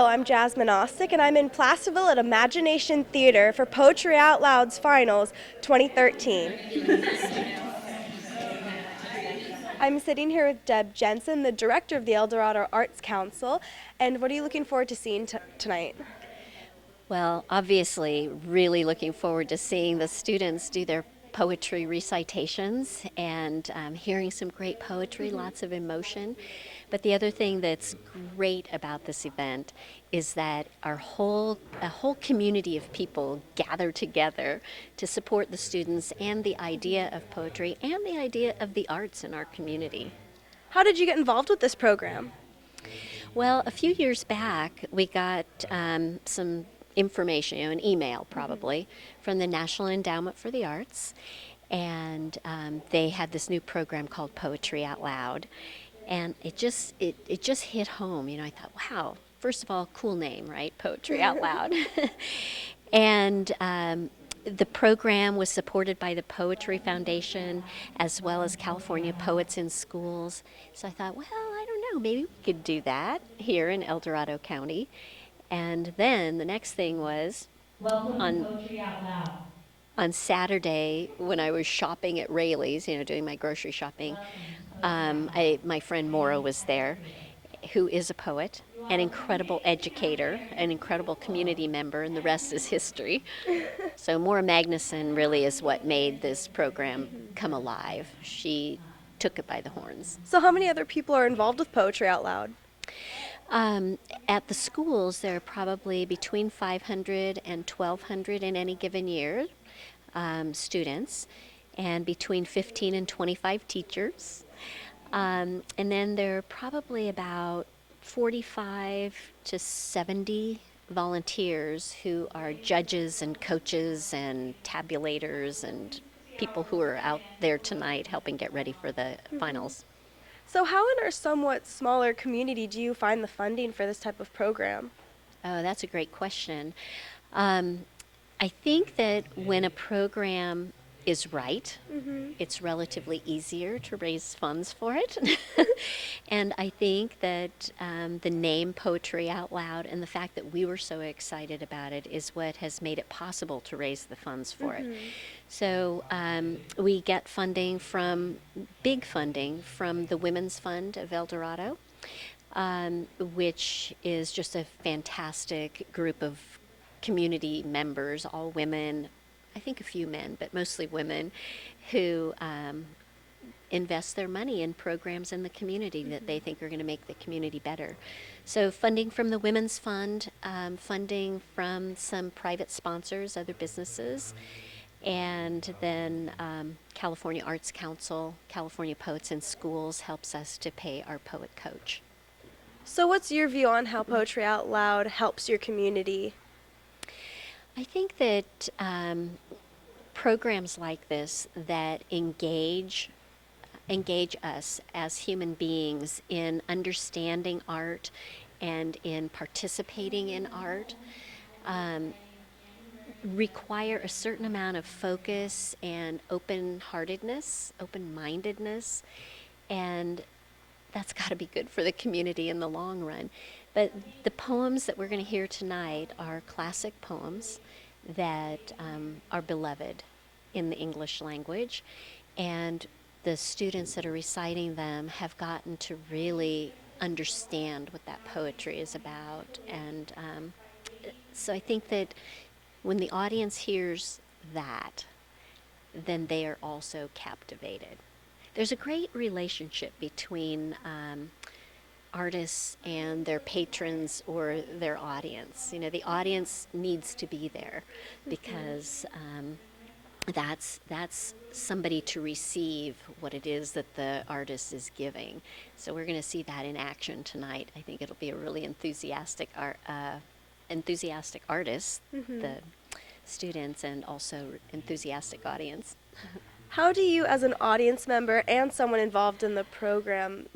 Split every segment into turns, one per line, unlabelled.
I'm Jasmine Ostick, and I'm in Placerville at Imagination Theater for Poetry Out Loud's Finals 2013. I'm sitting here with Deb Jensen, the director of the El Dorado Arts Council. And what are you looking forward to seeing tonight?
Well, obviously, really looking forward to seeing the students do their poetry recitations and hearing some great poetry, lots of emotion. But the other thing that's great about this event is that a whole community of people gather together to support the students and the idea of poetry and the idea of the arts in our community.
How did you get involved with this program?
Well, a few years back, we got some information, an email probably, from the National Endowment for the Arts, and they had this new program called Poetry Out Loud, and it just hit home. I thought, wow, first of all, cool name, right? Poetry Out Loud, and. The program was supported by the Poetry Foundation as well as California Poets in Schools. So I thought, well, I don't know, maybe we could do that here in El Dorado County. And then the next thing was on Saturday when I was shopping at Rayleigh's, doing my grocery shopping, my friend Maura was there, who is a poet, an incredible educator, an incredible community member, and the rest is history. So Maura Magnuson really is what made this program come alive. She took it by the horns.
So how many other people are involved with Poetry Out Loud?
At the schools, there are probably between 500 and 1,200 in any given year, students, and between 15 and 25 teachers. And then there are probably about 45 to 70 volunteers who are judges and coaches and tabulators and people who are out there tonight helping get ready for the finals.
So how in our somewhat smaller community do you find the funding for this type of program?
Oh, that's a great question. I think that when a program is right, it's relatively easier to raise funds for it. And I think that the name Poetry Out Loud and the fact that we were so excited about it is what has made it possible to raise the funds for it. So we get big funding from the Women's Fund of El Dorado, which is just a fantastic group of community members, all women, I think a few men, but mostly women, who invest their money in programs in the community that they think are going to make the community better. So funding from the Women's Fund, funding from some private sponsors, other businesses, and then California Arts Council, California Poets in Schools helps us to pay our poet coach.
So what's your view on how Poetry Out Loud helps your community?
I think that programs like this that engage us as human beings in understanding art and in participating in art require a certain amount of focus and open-heartedness, open-mindedness, and that's got to be good for the community in the long run. But the poems that we're going to hear tonight are classic poems that are beloved in the English language, and the students that are reciting them have gotten to really understand what that poetry is about. And so I think that when the audience hears that, then they are also captivated. There's a great relationship between artists and their patrons or their audience. The audience needs to be there because that's somebody to receive what it is that the artist is giving. So we're going to see that in action tonight. I think it'll be a really enthusiastic artist, the students, and also enthusiastic audience.
How do you, as an audience member and someone involved in the program,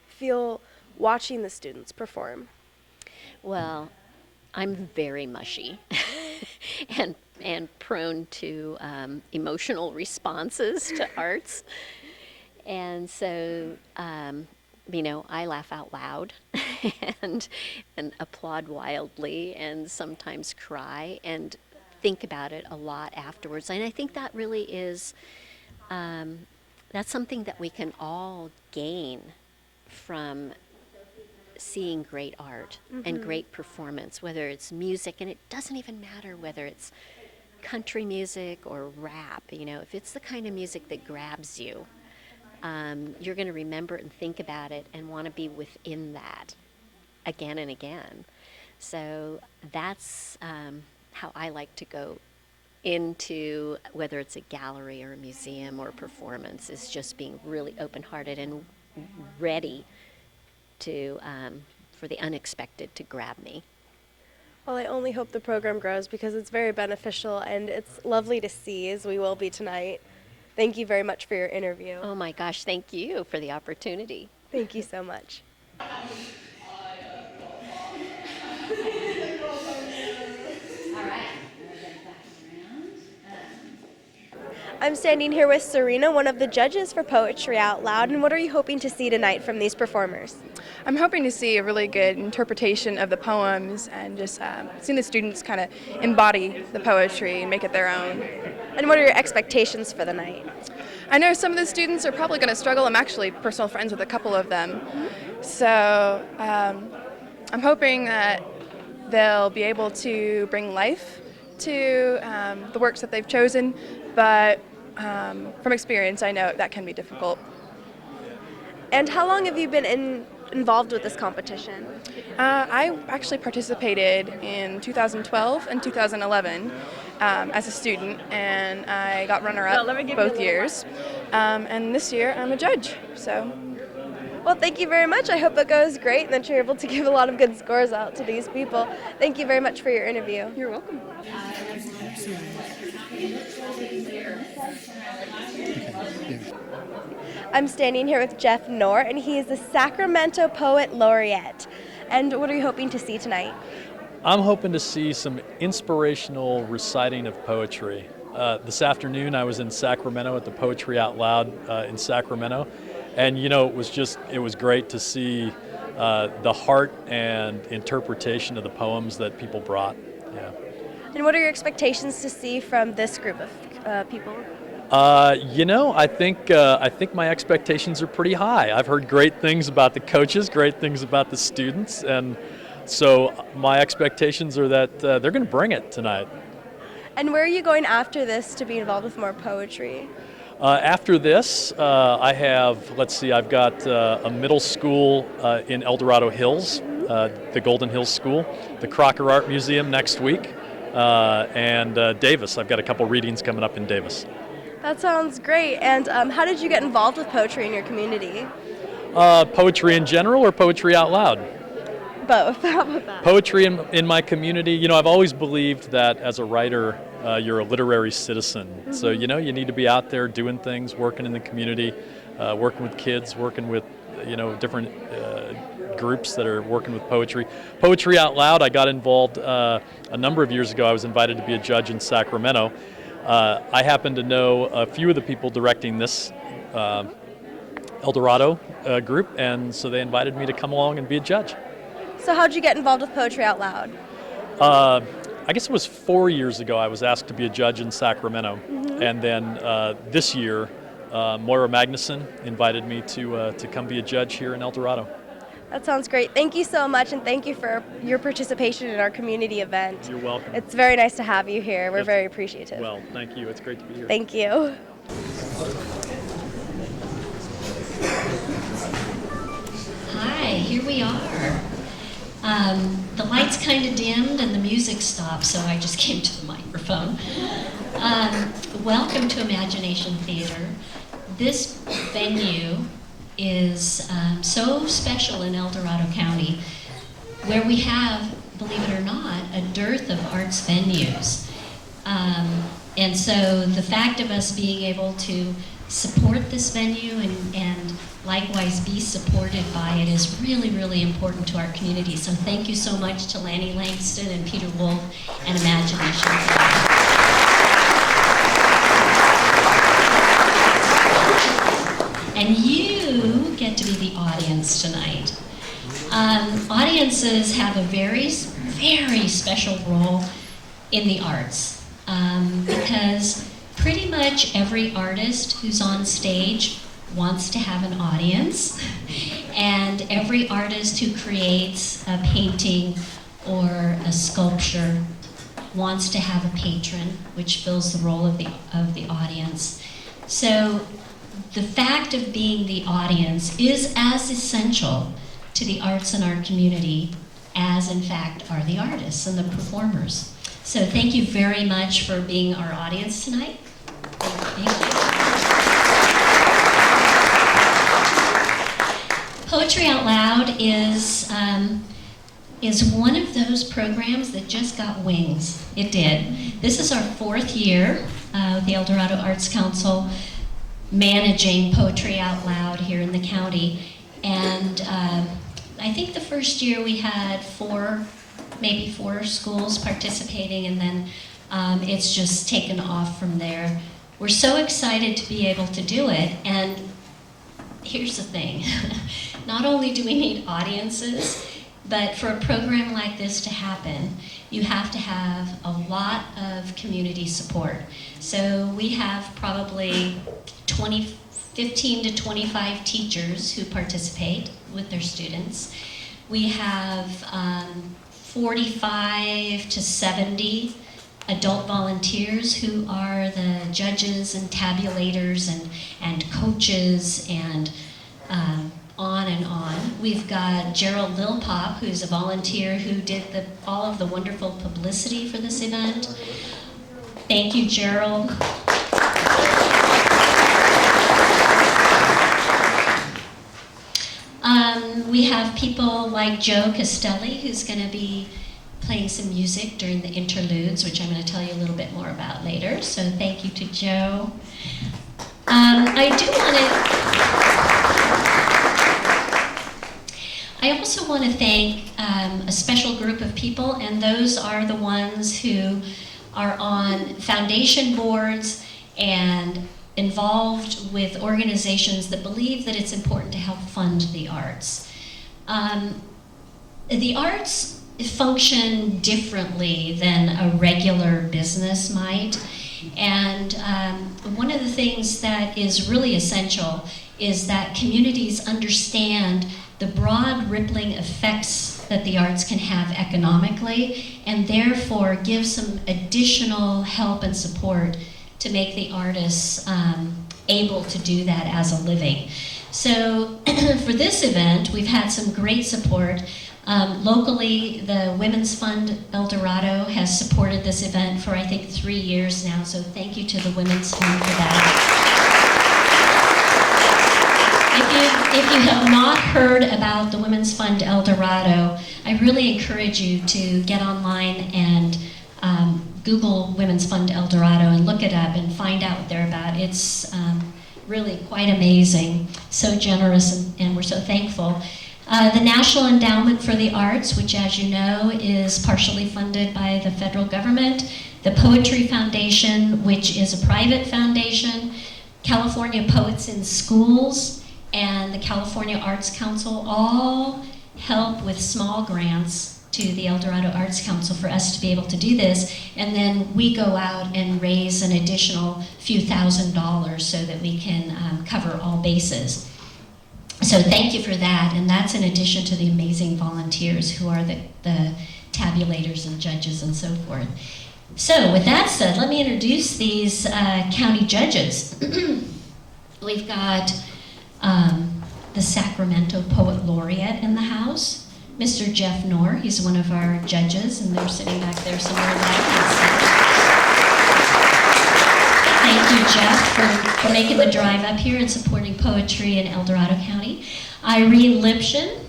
feel watching the students perform?
Well, I'm very mushy and prone to emotional responses to arts. And so I laugh out loud and applaud wildly and sometimes cry and think about it a lot afterwards. And I think that really is that's something that we can all gain from seeing great art and great performance, whether it's music, and it doesn't even matter whether it's country music or rap. If it's the kind of music that grabs you, you're going to remember it and think about it and want to be within that again and again. So that's how I like to go into whether it's a gallery or a museum or a performance, is just being really open-hearted and ready to for the unexpected to grab me.
Well, I only hope the program grows because it's very beneficial and it's lovely to see, as we will be tonight. Thank you very much for your interview.
Oh my gosh, thank you for the opportunity.
Thank you so much. I'm standing here with Serena, one of the judges for Poetry Out Loud, and what are you hoping to see tonight from these performers?
I'm hoping to see a really good interpretation of the poems and just seeing the students kind of embody the poetry and make it their own.
And what are your expectations for the night?
I know some of the students are probably going to struggle. I'm actually personal friends with a couple of them. So I'm hoping that they'll be able to bring life to the works that they've chosen, but from experience I know that can be difficult.
And how long have you been involved with this competition?
I actually participated in 2012 and 2011 as a student, and I got runner-up both years. And this year I'm a judge. So.
Well, thank you very much. I hope it goes great and that you're able to give a lot of good scores out to these people. Thank you very much for your interview.
You're welcome.
I'm standing here with Jeff Knorr, and he is the Sacramento Poet Laureate. And what are you hoping to see tonight?
I'm hoping to see some inspirational reciting of poetry. This afternoon I was in Sacramento at the Poetry Out Loud in Sacramento, and it was great to see the heart and interpretation of the poems that people brought. Yeah.
And what are your expectations to see from this group of people?
I think my expectations are pretty high. I've heard great things about the coaches, great things about the students, and so my expectations are that they're going to bring it tonight.
And where are you going after this to be involved with more poetry?
After this, I've got a middle school in El Dorado Hills, the Golden Hills School, the Crocker Art Museum next week, and Davis. I've got a couple readings coming up in Davis.
That sounds great. And how did you get involved with poetry in your community?
Poetry in general or poetry out loud?
Both. How about that?
Poetry in my community. I've always believed that as a writer, you're a literary citizen. Mm-hmm. So, you need to be out there doing things, working in the community, working with kids, working with, different groups that are working with poetry. Poetry Out Loud, I got involved a number of years ago. I was invited to be a judge in Sacramento. I happen to know a few of the people directing this El Dorado group, and so they invited me to come along and be a judge.
So how'd you get involved with Poetry Out Loud?
I guess it was 4 years ago I was asked to be a judge in Sacramento, mm-hmm. and then this year Moira Magnuson invited me to come be a judge here in El Dorado.
That sounds great. Thank you so much, and thank you for your participation in our community event.
You're welcome.
It's very nice to have you here. We're very appreciative.
Well, thank you. It's great to be here.
Thank you.
Hi, here we are. The lights kind of dimmed and the music stopped, so I just came to the microphone. Welcome to Imagination Theater. This venue is so special in El Dorado County, where we have, believe it or not, a dearth of arts venues. And so the fact of us being able to support this venue and likewise be supported by it is really, really important to our community. So thank you so much to Lanny Langston and Peter Wolf and Imagination Theater. And you get to be the audience tonight. Audiences have a very, very special role in the arts because pretty much every artist who's on stage wants to have an audience, and every artist who creates a painting or a sculpture wants to have a patron, which fills the role of the audience. So the fact of being the audience is as essential to the arts in our community as, in fact, are the artists and the performers. So thank you very much for being our audience tonight. Thank you. Poetry Out Loud is one of those programs that just got wings. It did. This is our 4th year with the El Dorado Arts Council managing Poetry Out Loud here in the county. And I think the first year we had maybe four schools participating, and then it's just taken off from there. We're so excited to be able to do it, and here's the thing. Not only do we need audiences, but for a program like this to happen, you have to have a lot of community support. So we have probably 15 to 25 teachers who participate with their students. We have 45 to 70 adult volunteers who are the judges and tabulators and coaches and on and on. We've got Gerald Lilpop, who's a volunteer who did all of the wonderful publicity for this event. Thank you, Gerald. We have people like Joe Castelli, who's going to be playing some music during the interludes, which I'm going to tell you a little bit more about later. So thank you to Joe. I also want to thank a special group of people, and those are the ones who are on foundation boards and involved with organizations that believe that it's important to help fund the arts. The arts function differently than a regular business might, and one of the things that is really essential is that communities understand the broad rippling effects that the arts can have economically, and therefore give some additional help and support to make the artists able to do that as a living. So for this event, we've had some great support. Locally, the Women's Fund El Dorado has supported this event for, I think, 3 years now, so thank you to the Women's Fund for that. If you have not heard about the Women's Fund El Dorado, I really encourage you to get online and Google Women's Fund El Dorado and look it up and find out what they're about. It's really quite amazing, so generous, and we're so thankful. The National Endowment for the Arts, which, as you know, is partially funded by the federal government, the Poetry Foundation, which is a private foundation, California Poets in Schools, and the California Arts Council all help with small grants to the El Dorado Arts Council for us to be able to do this, and then we go out and raise an additional few $1,000s so that we can cover all bases. So thank you for that, and that's in addition to the amazing volunteers who are the tabulators and judges and so forth. So with that said, let me introduce these county judges. We've got the Sacramento Poet Laureate in the house, Mr. Jeff Knorr. He's one of our judges, and they're sitting back there somewhere in that Thank you, Jeff, for making the drive up here and supporting poetry in El Dorado County. Irene Lipshin,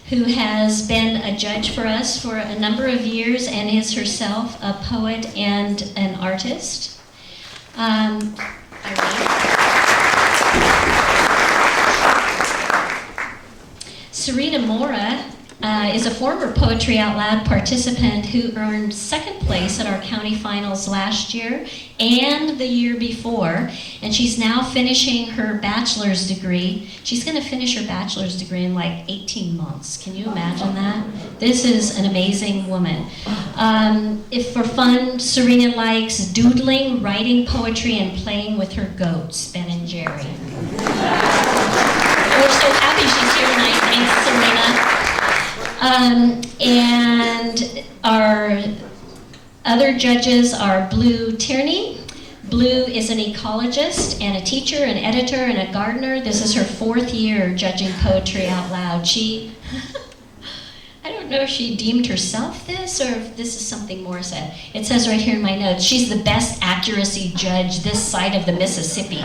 who has been a judge for us for a number of years and is herself a poet and an artist. Irene. Serena Mora is a former Poetry Out Loud participant who earned second place at our county finals last year and the year before, and she's now finishing her bachelor's degree. She's going to finish her bachelor's degree in like 18 months. Can you imagine that? This is an amazing woman. If for fun, Serena likes doodling, writing poetry, and playing with her goats, Ben and Jerry. We're so happy she's here tonight. Thanks, Serena. And our other judges are Blue Tierney. Blue is an ecologist and a teacher, an editor, and a gardener. This is her 4th year judging Poetry Out Loud. She, I don't know if she deemed herself this or if this is something more said. It says right here in my notes, she's the best accuracy judge this side of the Mississippi.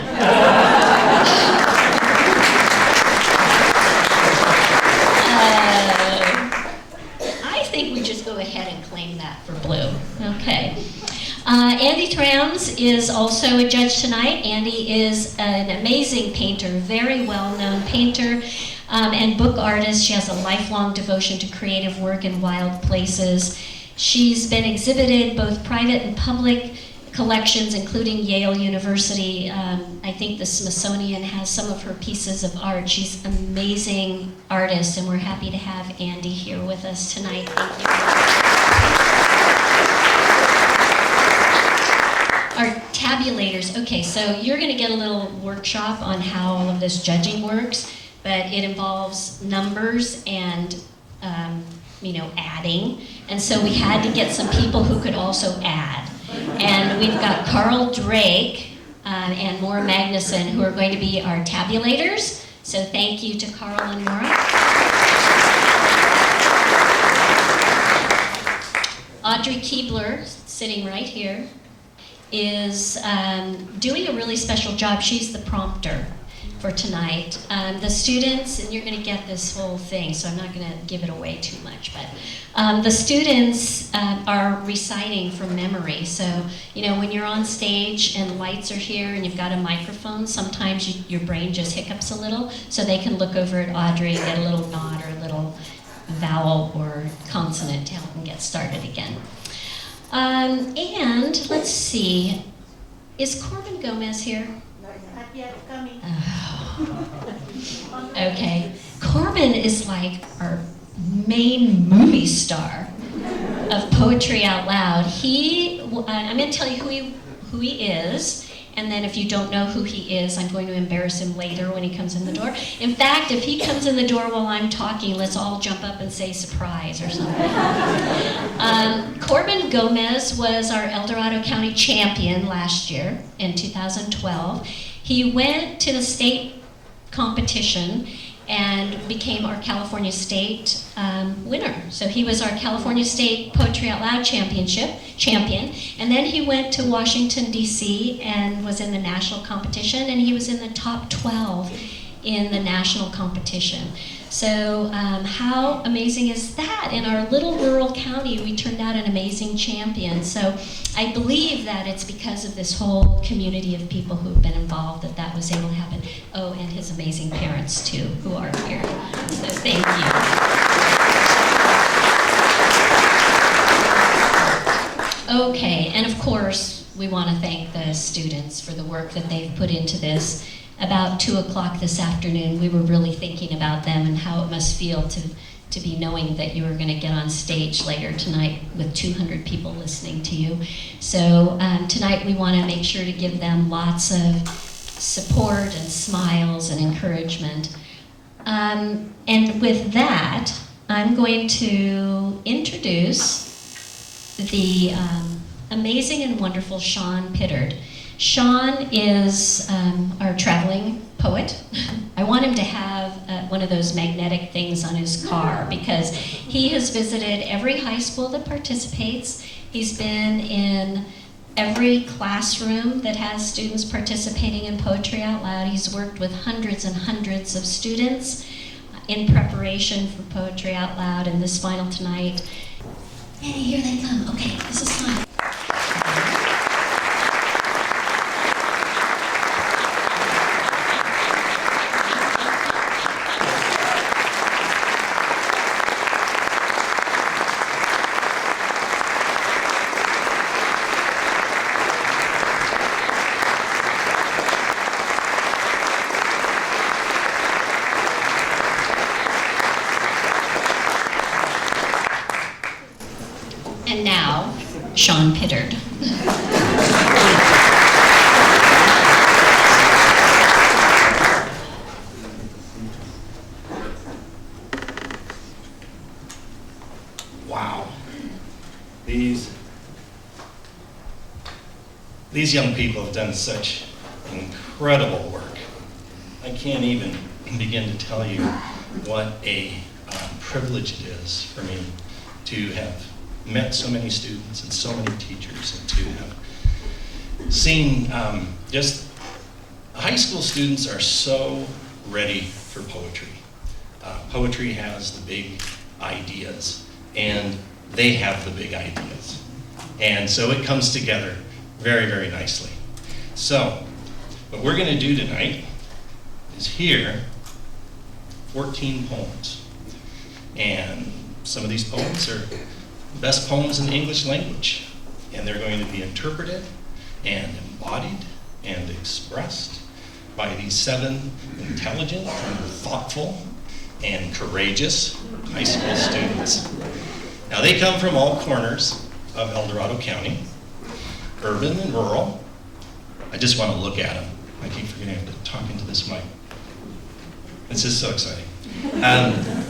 I think we just go ahead and claim that for Blue. Okay. Andy Trams is also a judge tonight. Andy is an amazing painter, very well-known painter and book artist. She has a lifelong devotion to creative work in wild places. She's been exhibited both private and public collections, including Yale University. I think the Smithsonian has some of her pieces of art. She's an amazing artist, and we're happy to have Andy here with us tonight. Thank you. Our tabulators. Okay, so you're going to get a little workshop on how all of this judging works, but it involves numbers and adding. And so we had to get some people who could also add. And we've got Carl Drake and Maura Magnuson, who are going to be our tabulators. So thank you to Carl and Maura. Audrey Keebler, sitting right here, is doing a really special job. She's the prompter for tonight. The students, and you're going to get this whole thing, so I'm not going to give it away too much, but the students are reciting from memory. So, when you're on stage and lights are here and you've got a microphone, sometimes your brain just hiccups a little, so they can look over at Audrey and get a little nod or a little vowel or consonant to help them get started again. And let's see, is Corbin Gomez here?
Not yet, coming.
Okay. Corbin is like our main movie star of Poetry Out Loud. I'm going to tell you who he is, and then if you don't know who he is, I'm going to embarrass him later when he comes in the door. In fact, if he comes in the door while I'm talking, let's all jump up and say surprise or something. Corbin Gomez was our El Dorado County champion last year in 2012. He went to the state competition and became our California State winner. So he was our California State Poetry Out Loud champion, and then he went to Washington, D.C. and was in the national competition, and he was in the top 12 in the national competition. So how amazing is that? In our little rural county, we turned out an amazing champion. So I believe that it's because of this whole community of people who've been involved that was able to happen. Oh, and his amazing parents too, who are here. So thank you. Okay, and of course, we want to thank the students for the work that they've put into this. About 2 o'clock this afternoon, we were really thinking about them and how it must feel to be knowing that you were going to get on stage later tonight with 200 people listening to you. So tonight we want to make sure to give them lots of support and smiles and encouragement. And with that, I'm going to introduce the amazing and wonderful Sean Pittard. Sean is our traveling poet. I want him to have one of those magnetic things on his car because he has visited every high school that participates. He's been in every classroom that has students participating in Poetry Out Loud. He's worked with hundreds and hundreds of students in preparation for Poetry Out Loud and this final tonight. Hey, here they come. Okay, this is fun. And now, Sean Pittard.
Wow. These young people have done such incredible work. I can't even begin to tell you what a privilege it is for me to have met so many students and so many teachers, and to have seen just high school students are so ready for poetry. Poetry has the big ideas, and they have the big ideas. And so it comes together very, very nicely. So what we're going to do tonight is hear 14 poems. And some of these poems are the best poems in the English language. And they're going to be interpreted and embodied and expressed by these 7 intelligent and thoughtful and courageous high school students. Now, they come from all corners of El Dorado County, urban and rural. I just want to look at them. I keep forgetting I have to talk into this mic. It's just so exciting.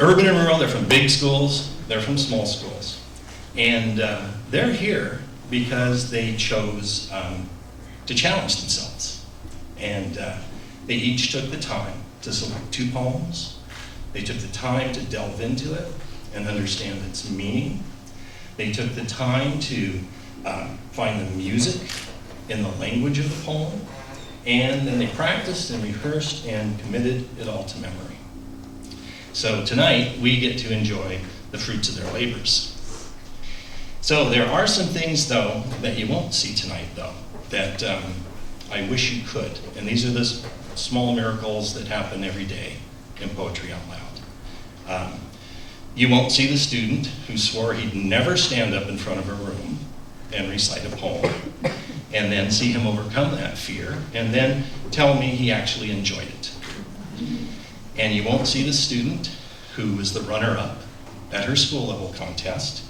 Urban and rural, they're from big schools, they're from small schools. And they're here because they chose to challenge themselves. And they each took the time to select 2 poems. They took the time to delve into it and understand its meaning. They took the time to find the music in the language of the poem, and then they practiced and rehearsed and committed it all to memory. So tonight, we get to enjoy the fruits of their labors. So there are some things, though, that you won't see tonight, though, that I wish you could. And these are the small miracles that happen every day in Poetry Out Loud. You won't see the student who swore he'd never stand up in front of a room and recite a poem, and then see him overcome that fear, and then tell me he actually enjoyed it. And you won't see the student who was the runner-up at her school level contest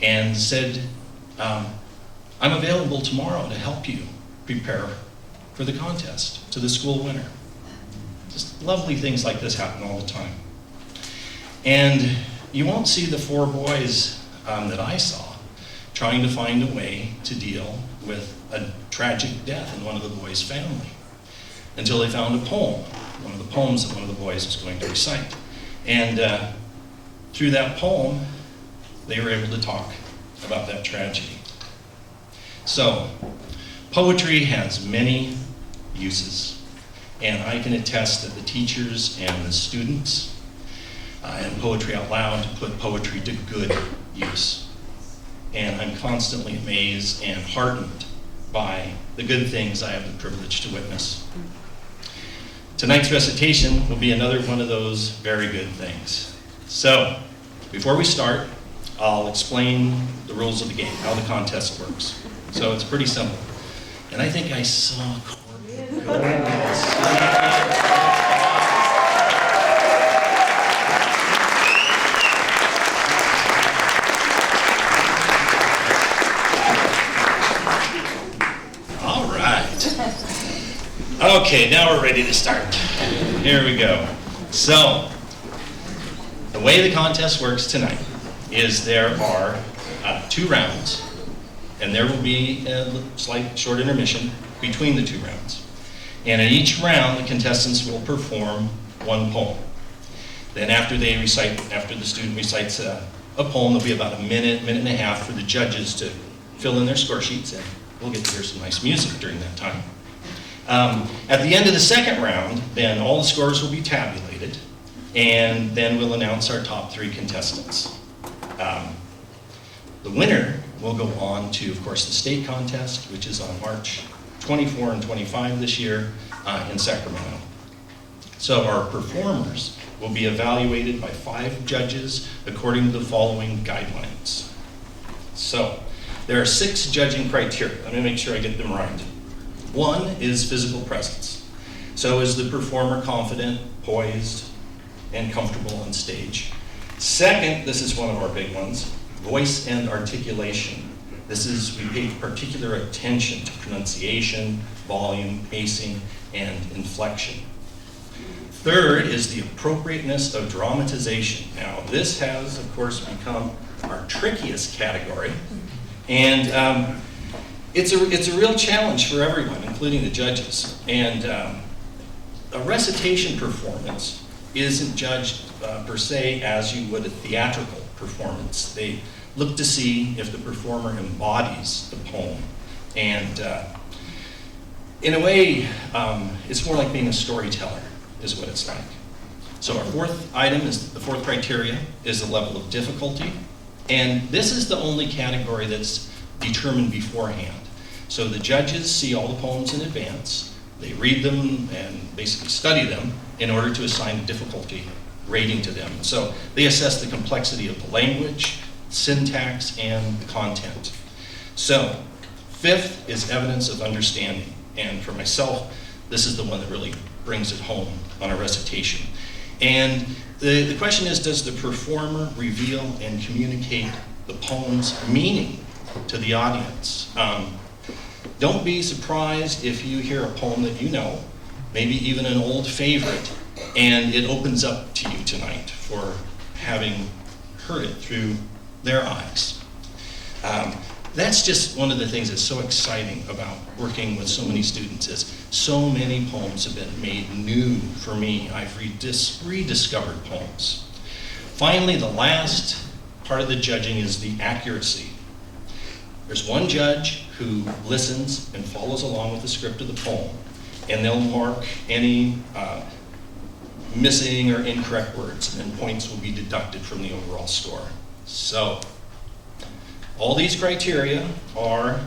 and said, I'm available tomorrow to help you prepare for the contest, to the school winner. Just lovely things like this happen all the time. And you won't see the 4 boys that I saw trying to find a way to deal with a tragic death in one of the boys' family until they found a poem, one of the poems that one of the boys was going to recite. And through that poem, they were able to talk about that tragedy. So, poetry has many uses, and I can attest that the teachers and the students and Poetry Out Loud put poetry to good use. And I'm constantly amazed and heartened by the good things I have the privilege to witness. Tonight's recitation will be another one of those very good things. So, before we start, I'll explain the rules of the game, how the contest works. So it's pretty simple. And I think I saw Courtney go and see. Okay, now we're ready to start. Here we go. So, the way the contest works tonight is there are 2 rounds, and there will be a slight short intermission between the 2 rounds. And in each round, the contestants will perform 1 poem. Then after the student recites a poem, there'll be about a minute, minute and a half for the judges to fill in their score sheets, and we'll get to hear some nice music during that time. At the end of the second round, then all the scores will be tabulated, and then we'll announce our top 3 contestants. The winner will go on to, of course, the state contest, which is on March 24 and 25 this year in Sacramento. So our performers will be evaluated by 5 judges according to the following guidelines. So there are 6 judging criteria. Let me make sure I get them right. 1 is physical presence. So is the performer confident, poised, and comfortable on stage? Second, this is one of our big ones, voice and articulation. We pay particular attention to pronunciation, volume, pacing, and inflection. Third is the appropriateness of dramatization. Now, this has, of course, become our trickiest category, and it's a real challenge for everyone, including the judges. And a recitation performance isn't judged per se as you would a theatrical performance. They look to see if the performer embodies the poem. And in a way, it's more like being a storyteller, is what it's like. So our fourth item is, the fourth criteria is the level of difficulty. And this is the only category that's determined beforehand. So the judges see all the poems in advance. They read them and basically study them in order to assign a difficulty rating to them. So they assess the complexity of the language, syntax, and the content. So fifth is evidence of understanding. And for myself, this is the one that really brings it home on a recitation. And the question is, does the performer reveal and communicate the poem's meaning to the audience? Don't be surprised if you hear a poem that you know, maybe even an old favorite, and it opens up to you tonight for having heard it through their eyes. That's just one of the things that's so exciting about working with so many students, is so many poems have been made new for me. I've rediscovered poems. Finally, the last part of the judging is the accuracy. There's one judge who listens and follows along with the script of the poem, and they'll mark any missing or incorrect words, and then points will be deducted from the overall score. So, all these criteria are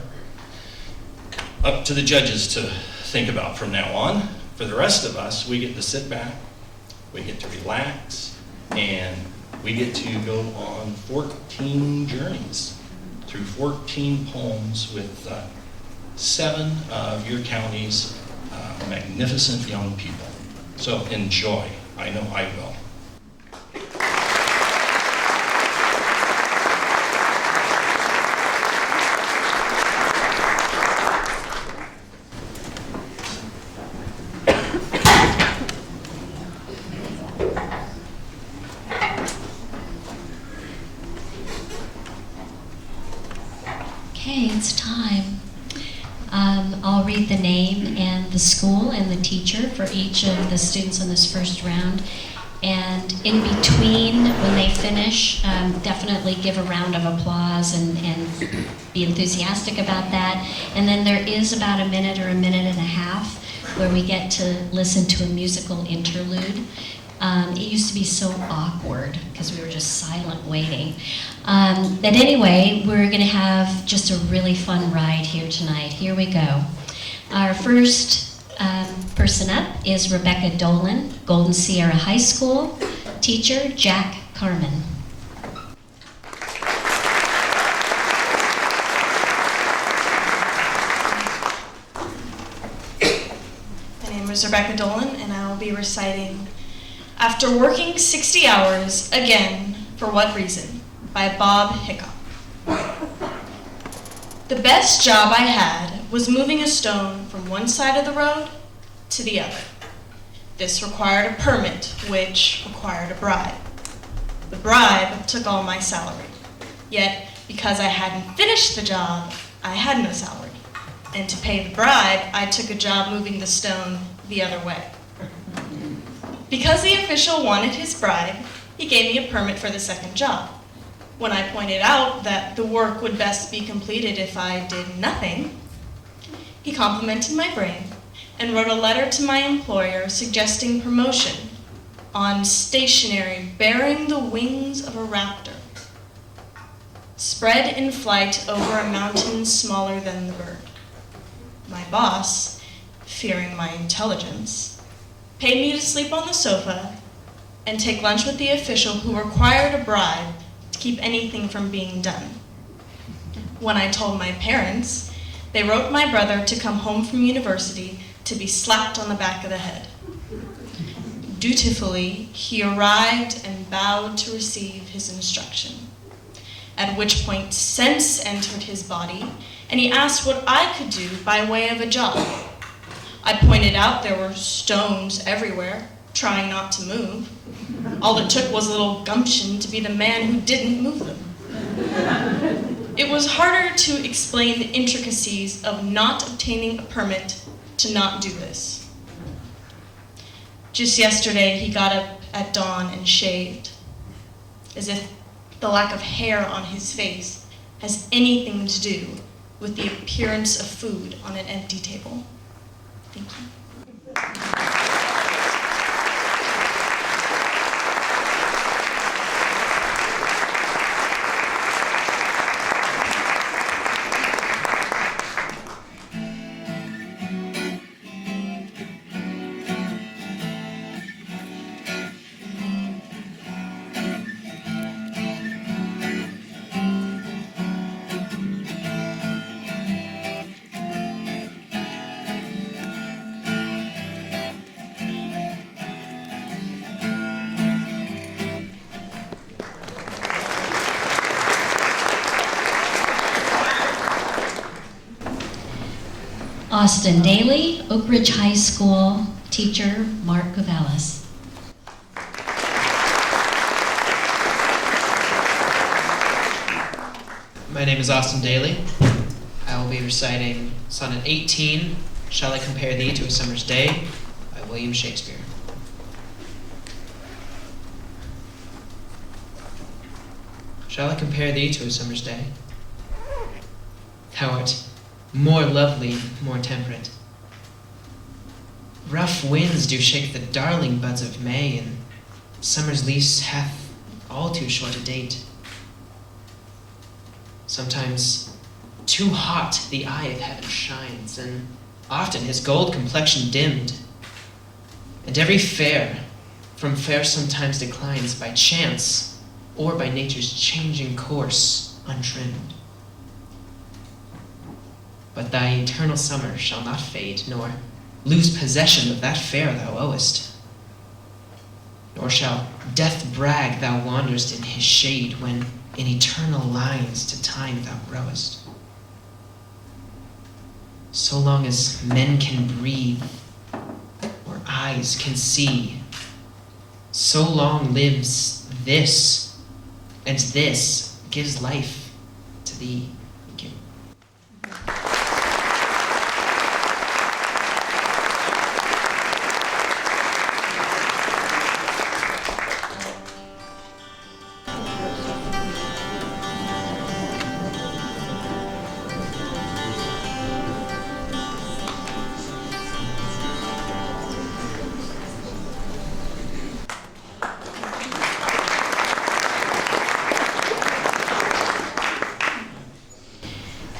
up to the judges to think about from now on. For the rest of us, we get to sit back, we get to relax, and we get to go on 14 journeys through 14 poems with 7 of your county's magnificent young people. So enjoy. I know I will.
Okay, it's time. I'll read the name and the school and the teacher for each of the students in this first round. And in between, when they finish, definitely give a round of applause and be enthusiastic about that. And then there is about a minute or a minute and a half where we get to listen to a musical interlude. It used to be so awkward because we were just silent waiting. But anyway, we're going to have just a really fun ride here tonight. Here we go. Our first person up is Rebecca Dolan, Golden Sierra High School. Teacher, Jack Carmen.
My name is Rebecca Dolan, and I will be reciting After Working 60 Hours, Again, For What Reason, by Bob Hickok. The best job I had was moving a stone from one side of the road to the other. This required a permit, which required a bribe. The bribe took all my salary. Yet, because I hadn't finished the job, I had no salary. And to pay the bribe, I took a job moving the stone the other way. Because the official wanted his bribe, he gave me a permit for the second job. When I pointed out that the work would best be completed if I did nothing, he complimented my brain and wrote a letter to my employer suggesting promotion on stationery bearing the wings of a raptor, spread in flight over a mountain smaller than the bird. My boss, fearing my intelligence, paid me to sleep on the sofa and take lunch with the official who required a bribe to keep anything from being done. When I told my parents, they wrote my brother to come home from university to be slapped on the back of the head. Dutifully, he arrived and bowed to receive his instruction. at which point sense entered his body, and he asked what I could do by way of a job. I pointed out there were stones everywhere, trying not to move. All it took was a little gumption to be the man who didn't move them. It was harder to explain the intricacies of not obtaining a permit to not do this. Just yesterday, he got up at dawn and shaved, as if the lack of hair on his face has anything to do with the appearance of food on an empty table. Thank you.
Austin Daly, Oak Ridge High School teacher, Mark Gavalis.
My name is Austin Daly. I will be reciting Sonnet 18, Shall I Compare Thee to a Summer's Day, by William Shakespeare. Shall I compare thee to a summer's day? Thou art more lovely, more temperate. Rough winds do shake the darling buds of May, and summer's lease hath all too short a date. Sometimes too hot the eye of heaven shines, and often his gold complexion dimmed. And every fair from fair sometimes declines by chance or by nature's changing course untrimmed. But thy eternal summer shall not fade, nor lose possession of that fair thou owest. Nor shall death brag thou wanderest in his shade, when in eternal lines to time thou growest. So long as men can breathe, or eyes can see, so long lives this, and this gives life to thee. Thank you.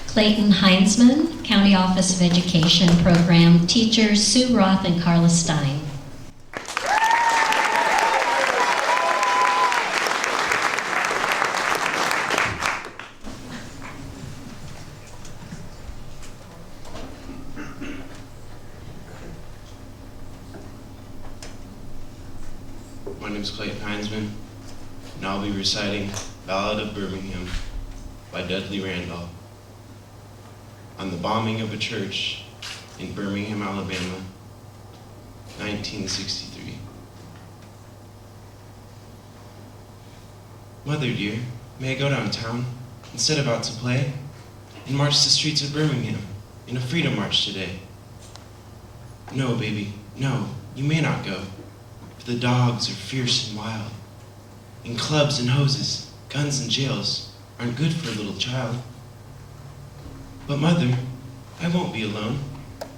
Clayton Heinzman, County Office of Education Program teachers Sue Roth and Carla Stein.
My name is Clayton Heinzman, and I'll be reciting Ballad of Birmingham by Dudley Randall. On the bombing of a church in Birmingham, Alabama, 1963. Mother dear, may I go downtown instead of out to play and march the streets of Birmingham in a freedom march today? No, baby, no, you may not go, for the dogs are fierce and wild, and clubs and hoses, guns and jails aren't good for a little child. But mother, I won't be alone.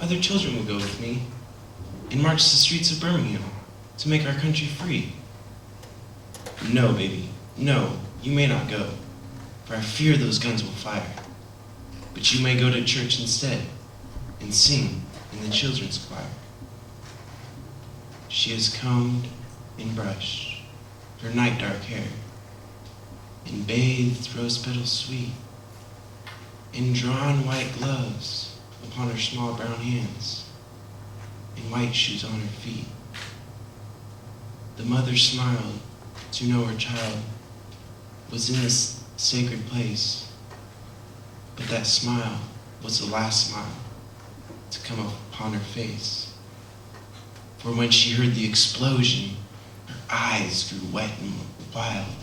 Other children will go with me and march the streets of Birmingham to make our country free. No, baby, no, you may not go, for I fear those guns will fire. But you may go to church instead and sing in the children's choir. She has combed and brushed her night dark hair and bathed rose petals sweet, and drawn white gloves upon her small brown hands, and white shoes on her feet. The mother smiled to know her child was in a sacred place. But that smile was the last smile to come upon her face. For when she heard the explosion, her eyes grew wet and wild.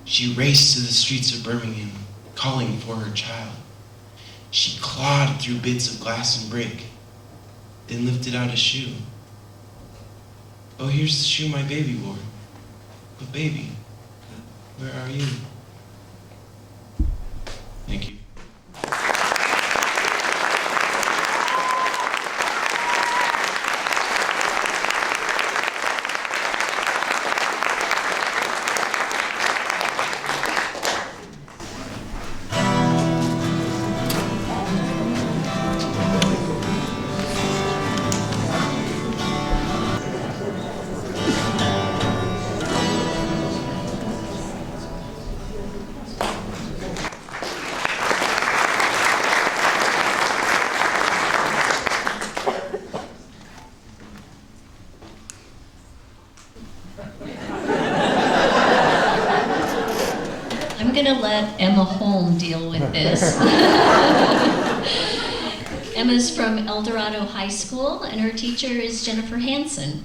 She raced to the streets of Birmingham, calling for her child. She clawed through bits of glass and brick, then lifted out a shoe. Oh, here's the shoe my baby wore. But baby, where are you? Thank you.
I'm going to let Emma Holm deal with this. Emma's from El Dorado High School, and her teacher is Jennifer Hansen.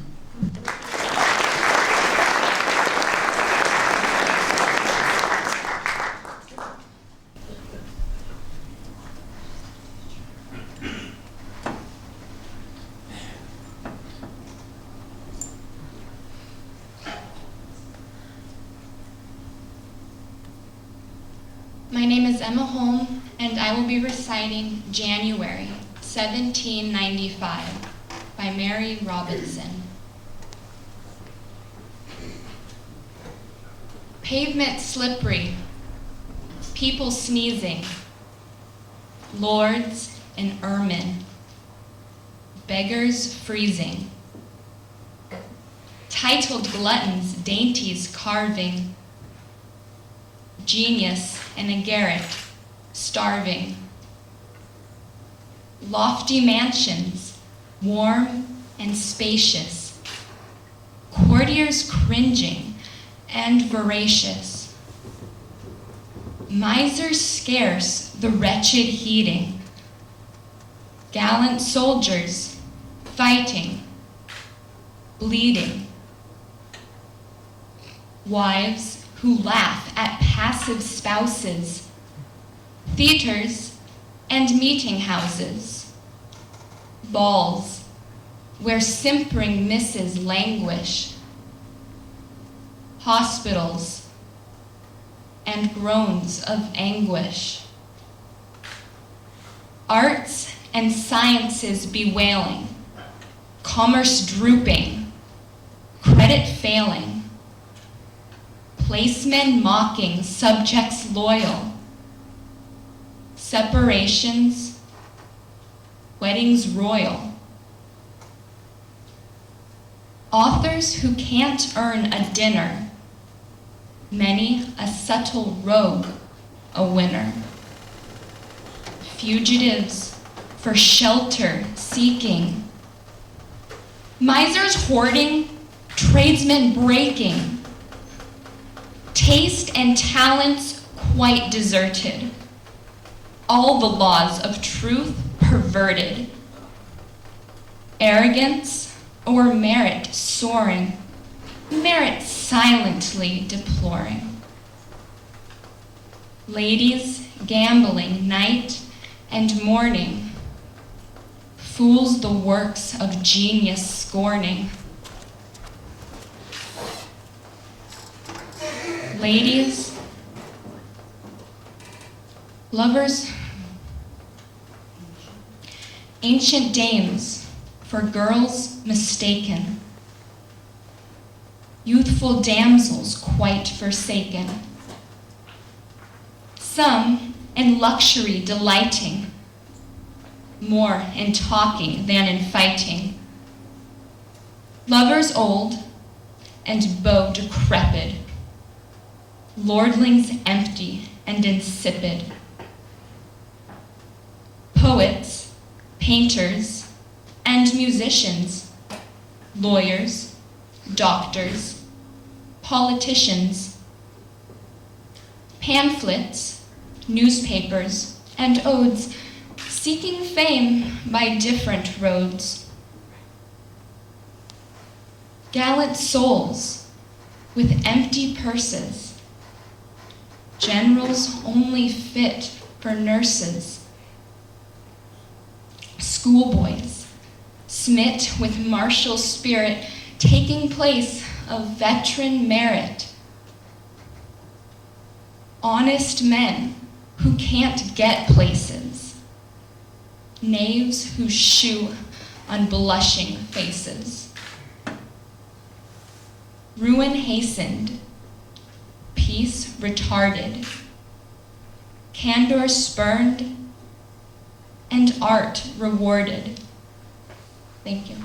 My name is Emma Holm, and I will be reciting January 1795 by Mary Robinson. Pavement slippery, people sneezing, lords in ermine, beggars freezing, titled gluttons dainties carving, genius in a garret, starving. Lofty mansions, warm and spacious, courtiers cringing and voracious. Misers scarce the wretched heeding, gallant soldiers fighting, bleeding. Wives who laugh at passive spouses, theaters and meeting houses, balls where simpering misses languish, hospitals and groans of anguish. Arts and sciences bewailing, commerce drooping, credit failing, placemen mocking subjects loyal, separations, weddings royal. Authors who can't earn a dinner, many a subtle rogue a winner. Fugitives for shelter seeking, misers hoarding, tradesmen breaking, taste and talents quite deserted, all the laws of truth perverted, arrogance or merit soaring, merit silently deploring. Ladies gambling night and morning, fools the works of genius scorning. Ladies, lovers, ancient dames for girls mistaken, youthful damsels quite forsaken, some in luxury delighting, more in talking than in fighting, lovers old and beaux decrepit, lordlings empty and insipid, poets, painters, and musicians, lawyers, doctors, politicians, pamphlets, newspapers, and odes, seeking fame by different roads. Gallant souls with empty purses, generals only fit for nurses, schoolboys smit with martial spirit, taking place of veteran merit, honest men who can't get places, knaves who shew unblushing faces. Ruin hastened, peace retarded, candor spurned, and art rewarded. Thank you.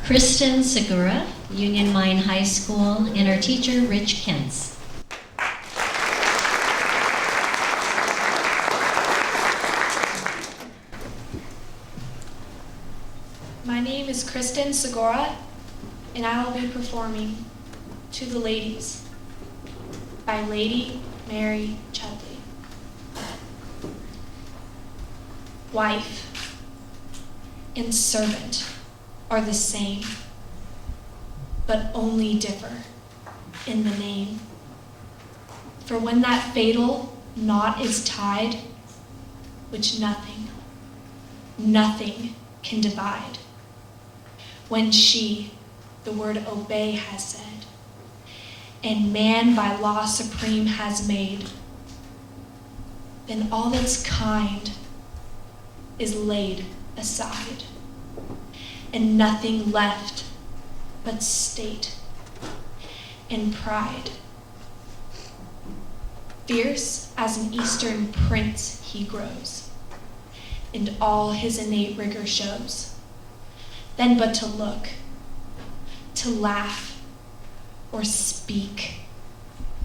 Kristen Segura, Union Mine High School, and our teacher, Rich Kentz.
My name is Kristen Segura, and I will be performing To the Ladies by Lady Mary Chudley. Wife and servant are the same, but only differ in the name. For when that fatal knot is tied, which nothing can divide, when she the word obey has said, and man by law supreme has made, then all that's kind is laid aside, and nothing left but state and pride. Fierce as an eastern prince he grows, and all his innate rigor shows. Then but to look, to laugh, or speak,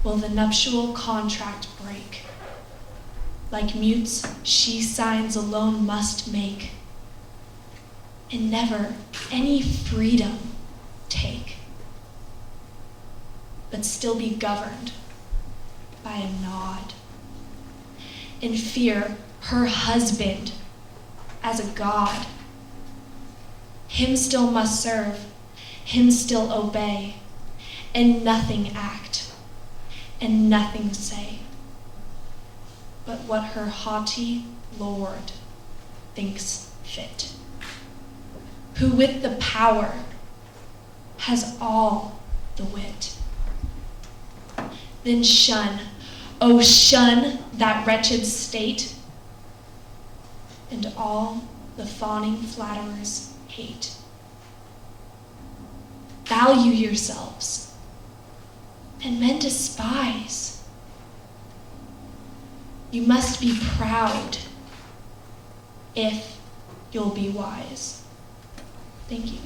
will the nuptial contract break. Like mutes, she signs alone must make, and never any freedom take, but still be governed by a nod, and fear her husband as a god. Him still must serve, him still obey, and nothing act, and nothing say, but what her haughty lord thinks fit, who with the power has all the wit. Then shun, oh shun that wretched state, and all the fawning flatterers hate. Value yourselves, and men despise. You must be proud if you'll be wise. Thank you.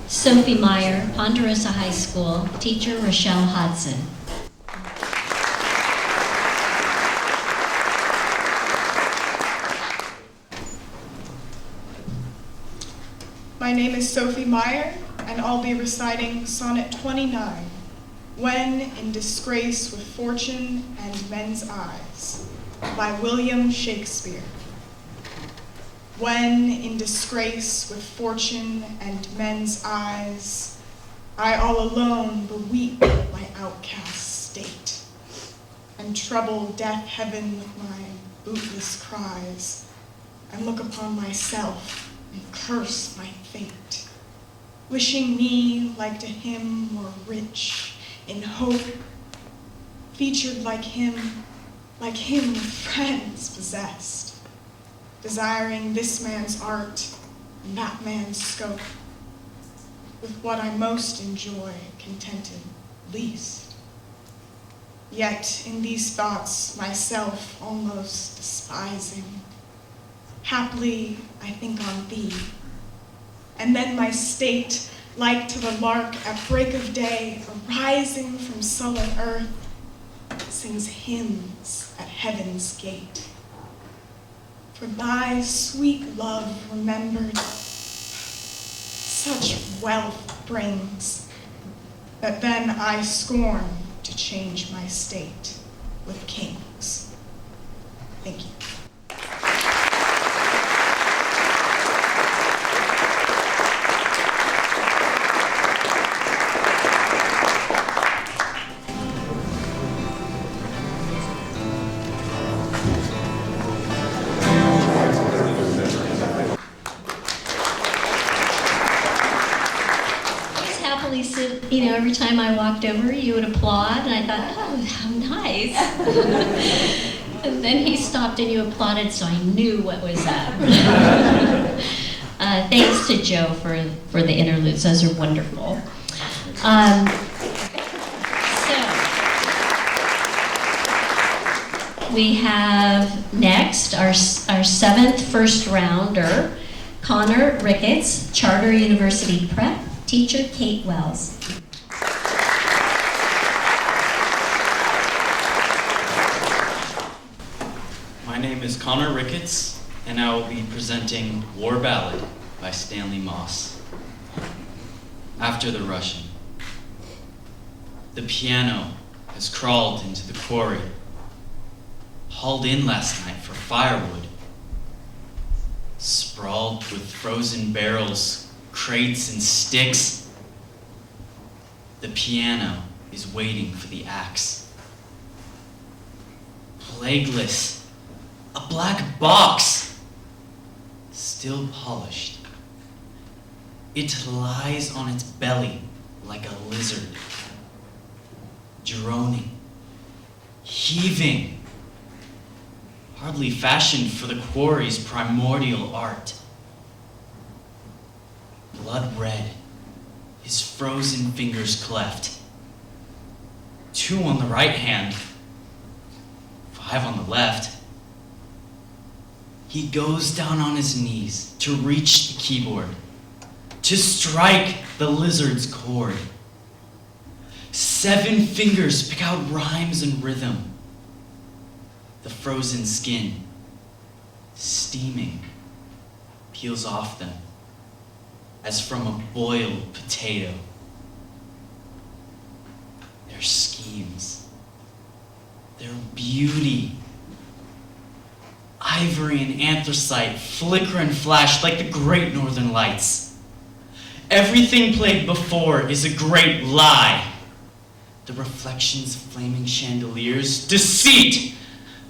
Sophie Meyer, Ponderosa High School, teacher Rochelle Hodson.
My name is Sophie Meyer, and I'll be reciting Sonnet 29, When in Disgrace with Fortune and Men's Eyes, by William Shakespeare. When in disgrace with fortune and men's eyes, I all alone beweep my outcast state, and trouble deaf heaven with my bootless cries, and look upon myself and curse my fate, wishing me like to him more rich in hope, featured like him with friends possessed, desiring this man's art and that man's scope, with what I most enjoy contented least. Yet in these thoughts myself almost despising, haply I think on thee, and then my state, like to the lark at break of day, arising from sullen earth, sings hymns at heaven's gate. For thy sweet love remembered such wealth brings, that then I scorn to change my state with kings. Thank you.
Every time I walked over, you would applaud, and I thought, oh, how nice. And then he stopped and you applauded, so I knew what was up. Thanks to Joe for the interludes. Those are wonderful. So, we have next our seventh first rounder, Connor Ricketts, Charter University Prep, teacher Kate Wells.
My name is Connor Ricketts, and I will be presenting War Ballad by Stanley Moss. After the Russian. The piano has crawled into the quarry, hauled in last night for firewood, sprawled with frozen barrels, crates, and sticks. The piano is waiting for the axe. Plagueless. A black box, still polished. It lies on its belly like a lizard, droning, heaving, hardly fashioned for the quarry's primordial art. Blood red, his frozen fingers cleft. 2 on the right hand, 5 on the left. He goes down on his knees to reach the keyboard, to strike the lizard's chord. 7 fingers pick out rhymes and rhythm. The frozen skin, steaming, peels off them as from a boiled potato. Their schemes, their beauty, ivory and anthracite flicker and flash like the great northern lights. Everything played before is a great lie. The reflections of flaming chandeliers, deceit.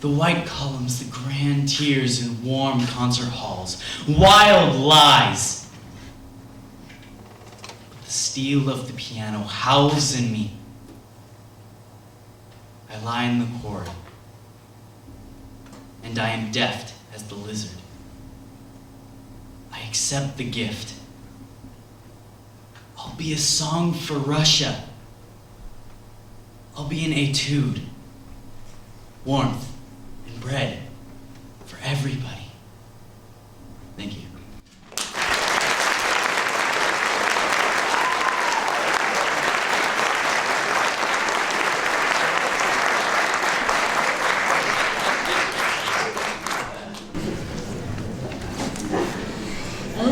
The white columns, the grand tears in warm concert halls, wild lies. The steel of the piano howls in me. I lie in the quarry, and I am deft as the lizard. I accept the gift. I'll be a song for Russia. I'll be an etude, warmth and bread for everybody. Thank you.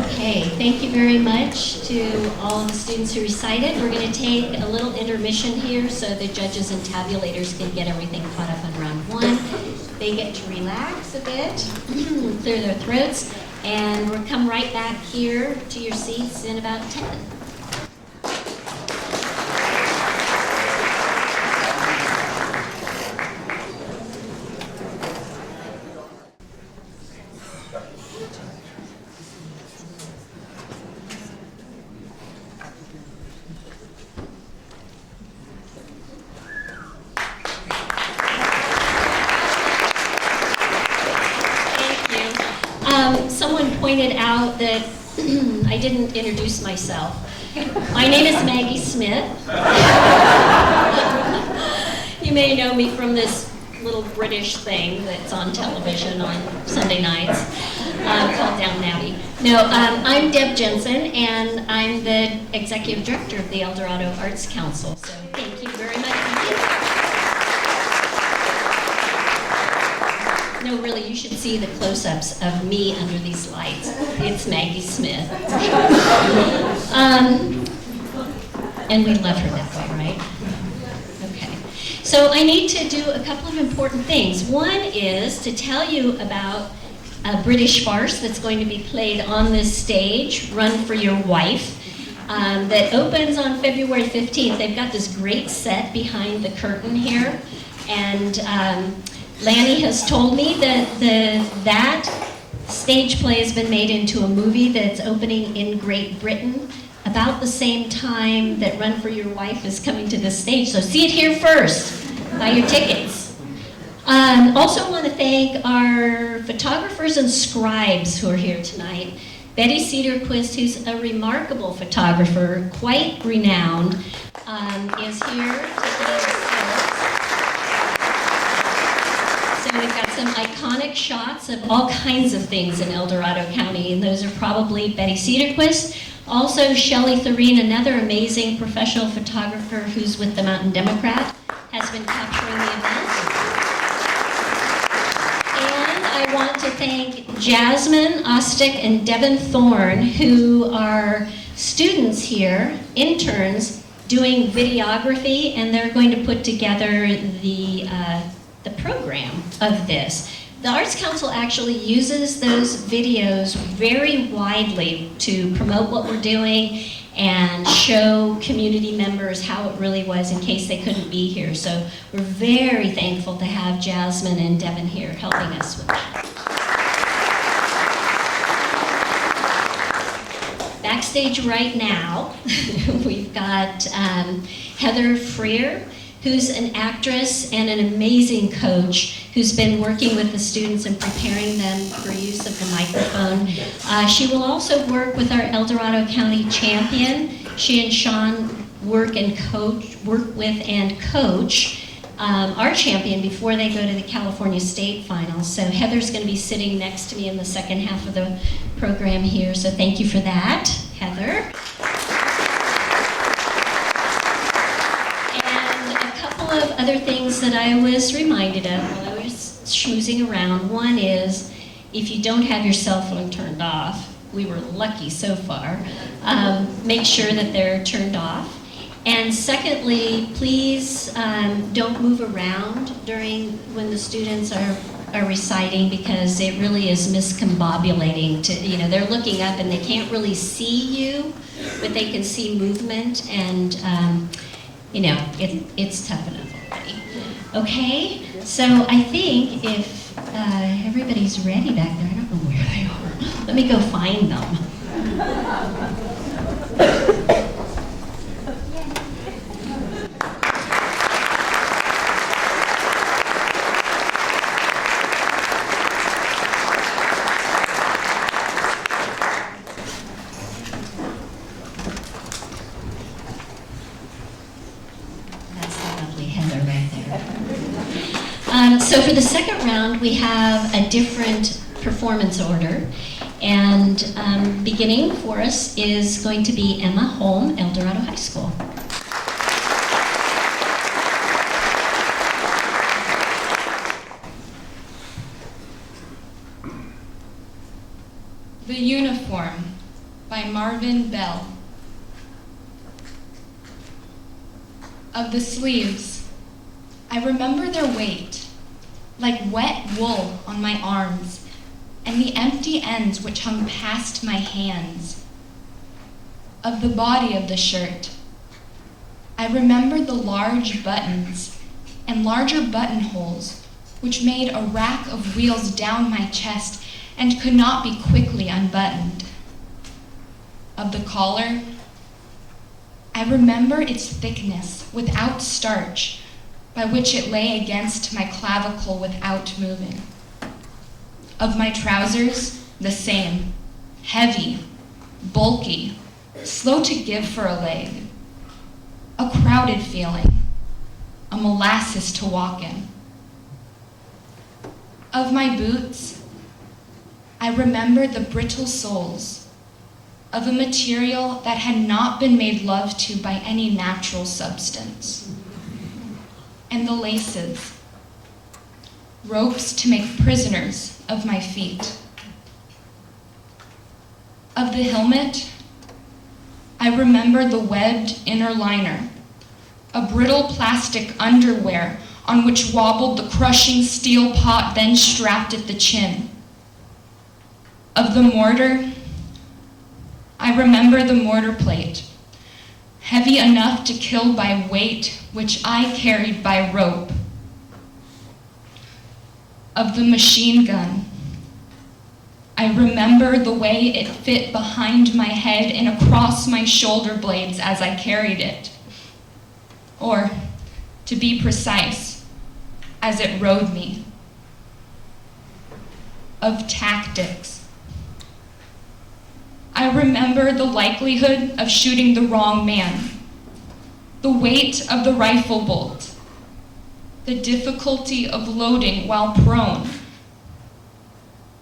Okay, thank you very much to all of the students who recited. We're going to take a little intermission here so the judges and tabulators can get everything caught up on round one. They get to relax a bit, clear their throats, and we'll come right back here to your seats in about 10. Someone pointed out that I didn't introduce myself. My name is Maggie Smith. You may know me from this little British thing that's on television on Sunday nights called Downton Abbey. No, I'm Deb Jensen, and I'm the Executive Director of the El Dorado Arts Council. So thank you very much. No, really, you should see the close-ups of me under these lights. It's Maggie Smith. And we love her that way, right? Okay. So I need to do a couple of important things. One is to tell you about a British farce that's going to be played on this stage, Run for Your Wife, that opens on February 15th. They've got this great set behind the curtain here, and Lanny has told me that that stage play has been made into a movie that's opening in Great Britain about the same time that Run for Your Wife is coming to this stage. So see it here first. Buy your tickets. Also want to thank our photographers and scribes who are here tonight. Betty Cedarquist, who's a remarkable photographer, quite renowned, is here taking So we've got some iconic shots of all kinds of things in El Dorado County, and those are probably Betty Cedarquist. Also, Shelley Thurine, another amazing professional photographer who's with the Mountain Democrat, has been capturing the event. And I want to thank Jasmine Ostick and Devin Thorne, who are students here, interns, doing videography, and they're going to put together the program of this. The Arts Council actually uses those videos very widely to promote what we're doing and show community members how it really was in case they couldn't be here. So we're very thankful to have Jasmine and Devin here helping us with that. Backstage right now, we've got Heather Freer, who's an actress and an amazing coach who's been working with the students and preparing them for use of the microphone. She will also work with our El Dorado County champion. She and Sean work with and coach our champion before they go to the California State Finals. So Heather's going to be sitting next to me in the second half of the program here. So thank you for that, Heather. Of other things that I was reminded of while I was schmoozing around. One is, if you don't have your cell phone turned off, we were lucky so far, make sure that they're turned off. And secondly, please don't move around when the students are reciting, because it really is miscombobulating to, they're looking up and they can't really see you, but they can see movement, and it's tough enough already. Okay, so I think if everybody's ready back there, I don't know where they are. Let me go find them. So for the second round, we have a different performance order. And beginning for us is going to be Emma Holm, El Dorado High School.
The uniform by Marvin Bell. Of the sleeves, I remember their weight, like wet wool on my arms, and the empty ends which hung past my hands. Of the body of the shirt, I remember the large buttons and larger buttonholes which made a rack of wheels down my chest and could not be quickly unbuttoned. Of the collar, I remember its thickness without starch, by which it lay against my clavicle without moving. Of my trousers, the same, heavy, bulky, slow to give for a leg, a crowded feeling, a molasses to walk in. Of my boots, I remember the brittle soles of a material that had not been made love to by any natural substance, and the laces, ropes to make prisoners of my feet. Of the helmet, I remember the webbed inner liner, a brittle plastic underwear on which wobbled the crushing steel pot then strapped at the chin. Of the mortar, I remember the mortar plate, heavy enough to kill by weight, which I carried by rope. Of the machine gun, I remember the way it fit behind my head and across my shoulder blades as I carried it. Or, to be precise, as it rode me. Of tactics, I remember the likelihood of shooting the wrong man, the weight of the rifle bolt, the difficulty of loading while prone,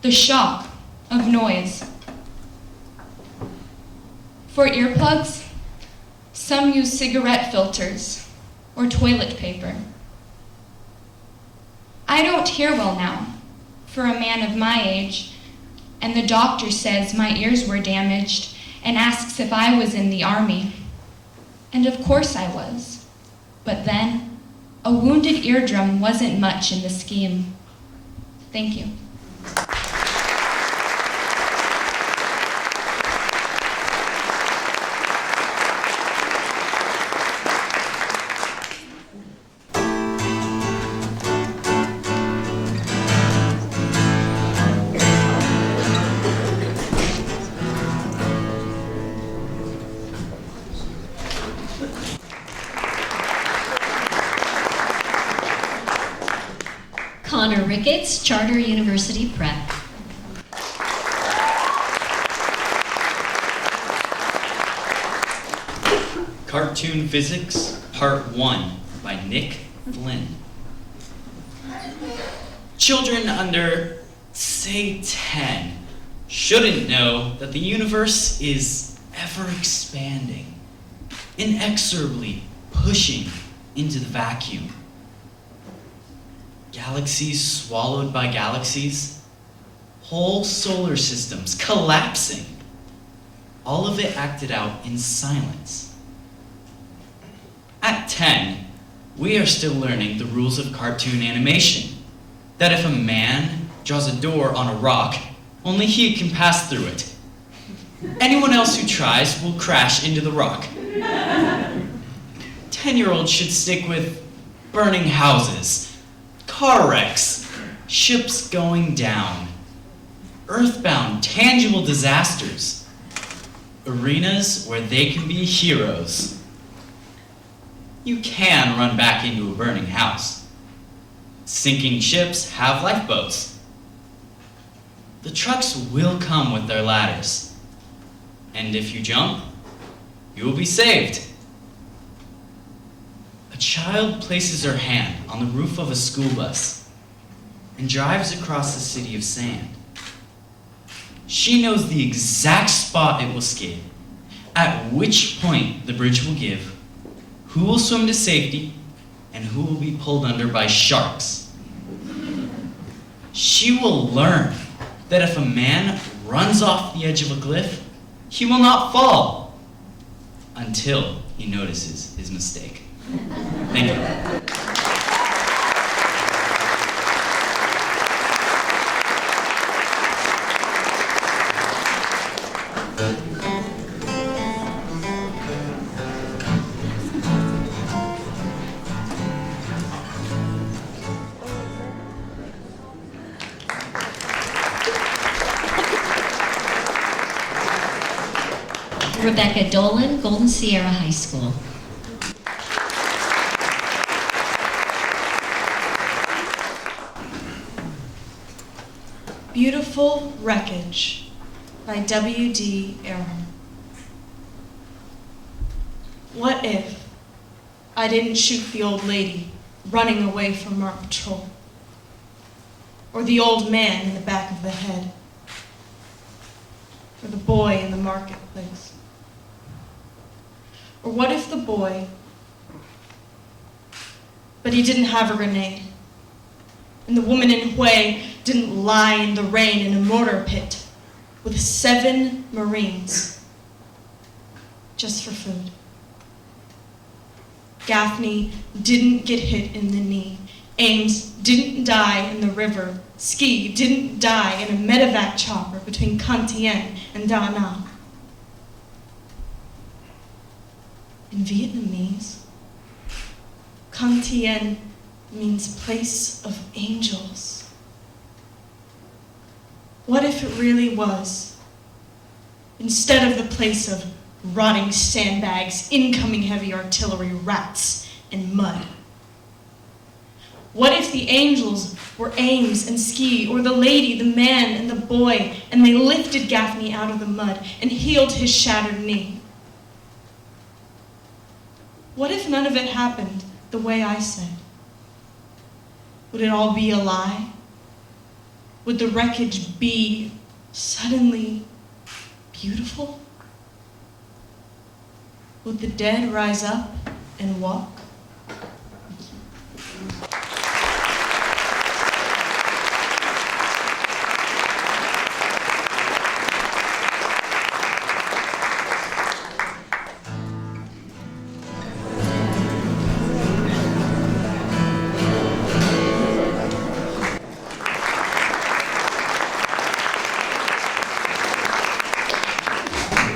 the shock of noise. For earplugs, some use cigarette filters or toilet paper. I don't hear well now, for a man of my age, and the doctor says my ears were damaged and asks if I was in the army. And of course I was. But then, a wounded eardrum wasn't much in the scheme. Thank you.
Connor Ricketts, Charter University Prep.
Cartoon Physics, Part 1, by Nick Flynn. Children under, say, 10 shouldn't know that the universe is ever expanding, inexorably pushing into the vacuum. Galaxies swallowed by galaxies, whole solar systems collapsing, all of it acted out in silence. At 10, we are still learning the rules of cartoon animation, that if a man draws a door on a rock, only he can pass through it. Anyone else who tries will crash into the rock. 10-year-olds should stick with burning houses, car wrecks, ships going down, earthbound, tangible disasters, arenas where they can be heroes. You can run back into a burning house. Sinking ships have lifeboats. The trucks will come with their ladders. And if you jump, you will be saved. A child places her hand on the roof of a school bus and drives across the city of sand. She knows the exact spot it will skid, at which point the bridge will give, who will swim to safety, and who will be pulled under by sharks. She will learn that if a man runs off the edge of a cliff, he will not fall until he notices his mistake. Thank you.
Rebecca Dolan, Golden Sierra High School.
Beautiful Wreckage by W.D. Aram. What if I didn't shoot the old lady running away from our patrol? Or the old man in the back of the head? Or the boy in the marketplace? Or what if the boy, but he didn't have a grenade, and the woman in Hue didn't lie in the rain in a mortar pit with 7 Marines just for food? Gaffney didn't get hit in the knee. Ames didn't die in the river. Ski didn't die in a medevac chopper between Cantien and Da Nang. In Vietnamese, Cantien means place of angels. What if it really was, instead of the place of rotting sandbags, incoming heavy artillery, rats, and mud? What if the angels were Ames and Ski, or the lady, the man, and the boy, and they lifted Gaffney out of the mud and healed his shattered knee? What if none of it happened the way I said? Would it all be a lie? Would the wreckage be suddenly beautiful? Would the dead rise up and walk?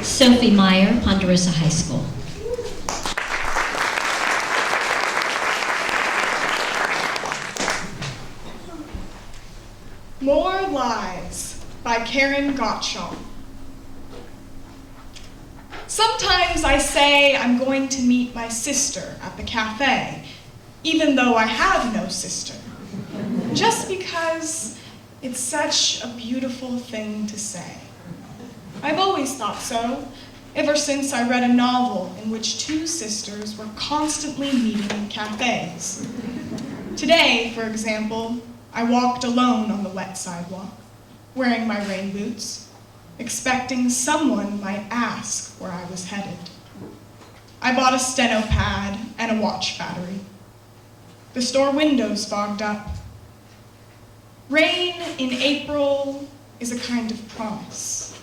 Sophie Meyer, Ponderosa High School.
More Lies by Karen Gottschall. Sometimes I say I'm going to meet my sister at the cafe, even though I have no sister, just because it's such a beautiful thing to say. I've always thought so, ever since I read a novel in which 2 sisters were constantly meeting in cafes. Today, for example, I walked alone on the wet sidewalk, wearing my rain boots, expecting someone might ask where I was headed. I bought a steno pad and a watch battery. The store windows fogged up. Rain in April is a kind of promise,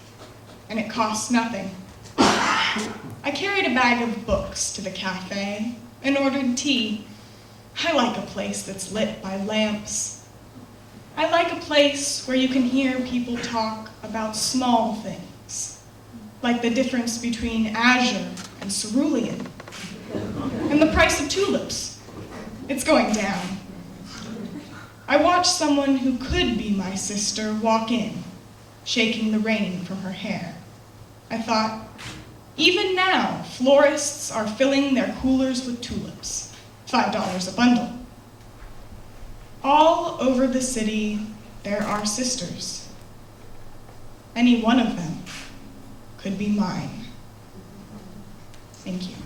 and it costs nothing. I carried a bag of books to the cafe and ordered tea. I like a place that's lit by lamps. I like a place where you can hear people talk about small things, like the difference between azure and cerulean, and the price of tulips. It's going down. I watched someone who could be my sister walk in, shaking the rain from her hair. I thought, even now, florists are filling their coolers with tulips, $5 a bundle. All over the city, there are sisters. Any one of them could be mine. Thank you.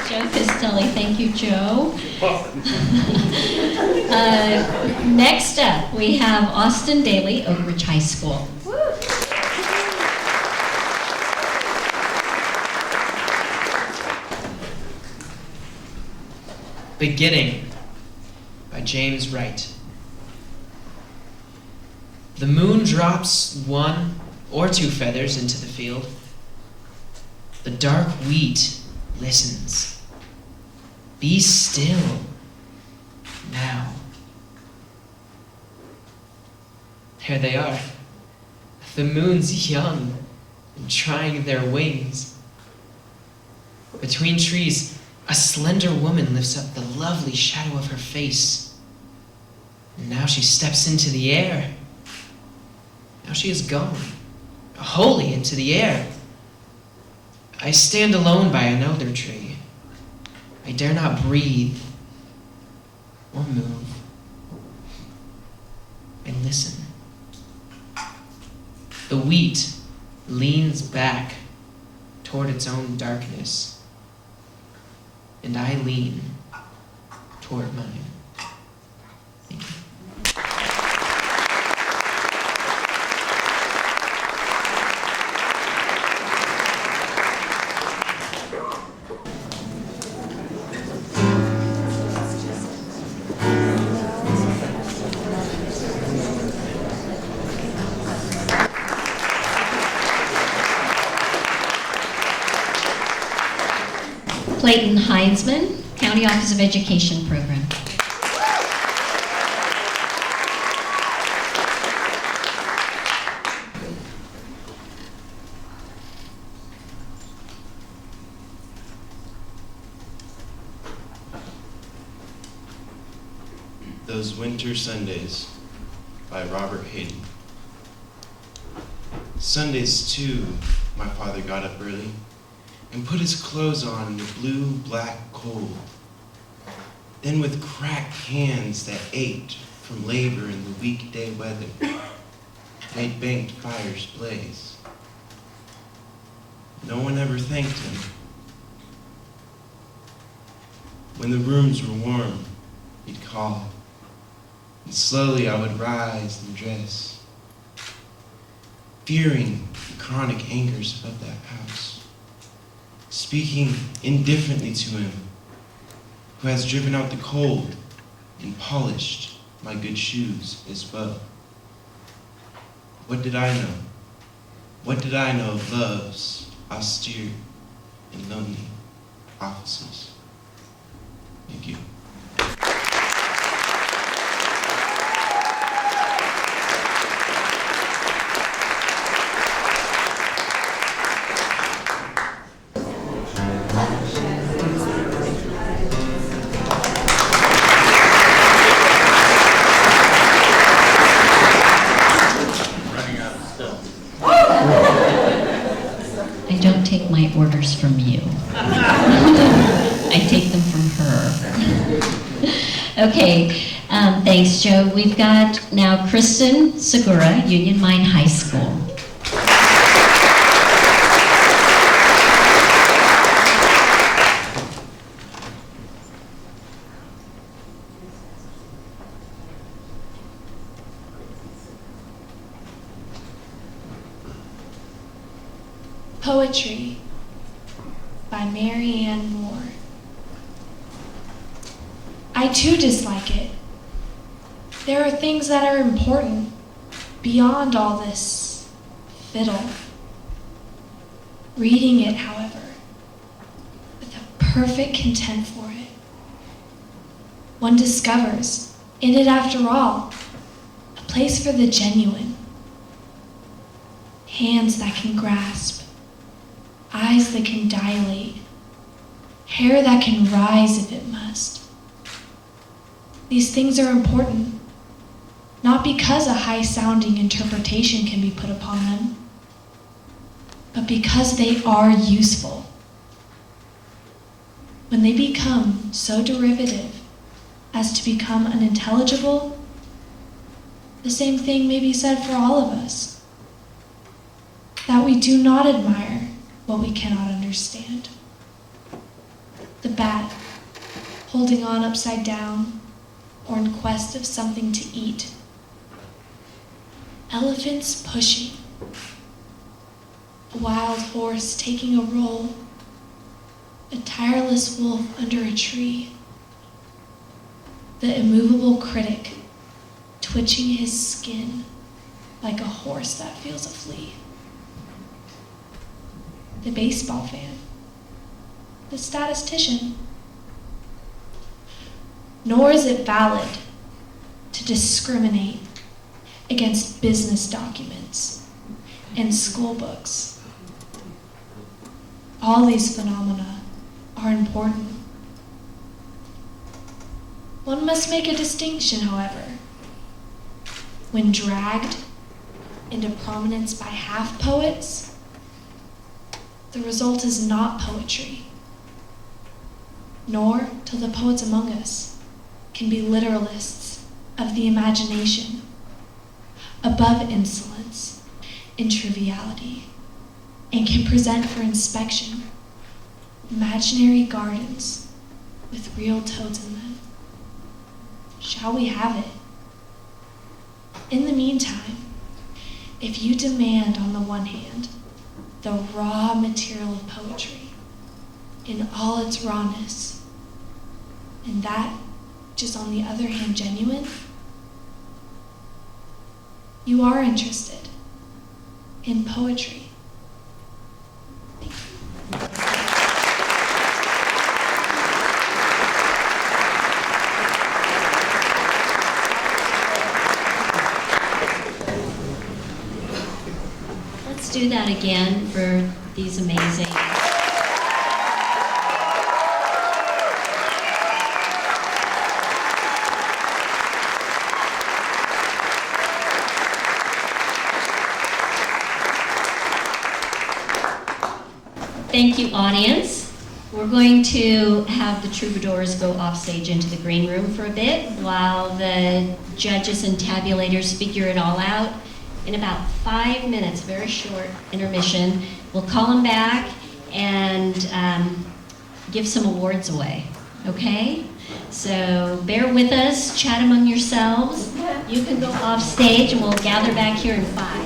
Joe Castelli, thank Thank you, Joe. Next up, we have Austin Daly, Oak Ridge High School.
Beginning by James Wright. The moon drops 1 or 2 feathers into the field. The dark wheat listens. Be still now. There they are. The moon's young and trying their wings. Between trees, a slender woman lifts up the lovely shadow of her face. And now she steps into the air. Now she is gone, wholly into the air. I stand alone by an elder tree. I dare not breathe or move. I listen. The wheat leans back toward its own darkness, and I lean toward mine. Thank you.
Clayton Heinzman, County Office of Education Program.
Those Winter Sundays by Robert Hayden. Sundays, too, my father got up early and put his clothes on in the blue-black cold. Then with cracked hands that ached from labor in the weekday weather, made banked fires blaze. No one ever thanked him. When the rooms were warm, he'd call, and slowly I would rise and dress, fearing the chronic angers of that house, speaking indifferently to him, who has driven out the cold and polished my good shoes as well. What did I know? What did I know of love's austere and lonely offices? Thank you.
I don't take my orders from you. I take them from her. Okay, thanks, Joe. We've got now Kristen Segura, Union Mine High School.
Poetry by Mary Ann Moore. I too dislike it. There are things that are important beyond all this fiddle. Reading it, however, with a perfect content for it, one discovers, in it after all, a place for the genuine. Hands that can grasp, eyes that can dilate, hair that can rise if it must. These things are important, not because a high-sounding interpretation can be put upon them, but because they are useful. When they become so derivative as to become unintelligible, the same thing may be said for all of us, that we do not admire what we cannot understand. The bat, holding on upside down, or in quest of something to eat. Elephants pushing, a wild horse taking a roll, a tireless wolf under a tree, the immovable critic twitching his skin like a horse that feels a flea, the baseball fan, the statistician. Nor is it valid to discriminate against business documents and school books. All these phenomena are important. One must make a distinction, however. When dragged into prominence by half poets, the result is not poetry, nor till the poets among us can be literalists of the imagination, above insolence and triviality, and can present for inspection imaginary gardens with real toads in them. Shall we have it? In the meantime, if you demand on the one hand the raw material of poetry in all its rawness, and that which is on the other hand genuine, you are interested in poetry. Thank you.
Let's do that again for these amazing. Thank you, audience. We're going to have the troubadours go off stage into the green room for a bit while the judges and tabulators figure it all out. In about 5 minutes, very short intermission, we'll call them back and give some awards away, okay? So bear with us, chat among yourselves. You can go off stage and we'll gather back here in 5.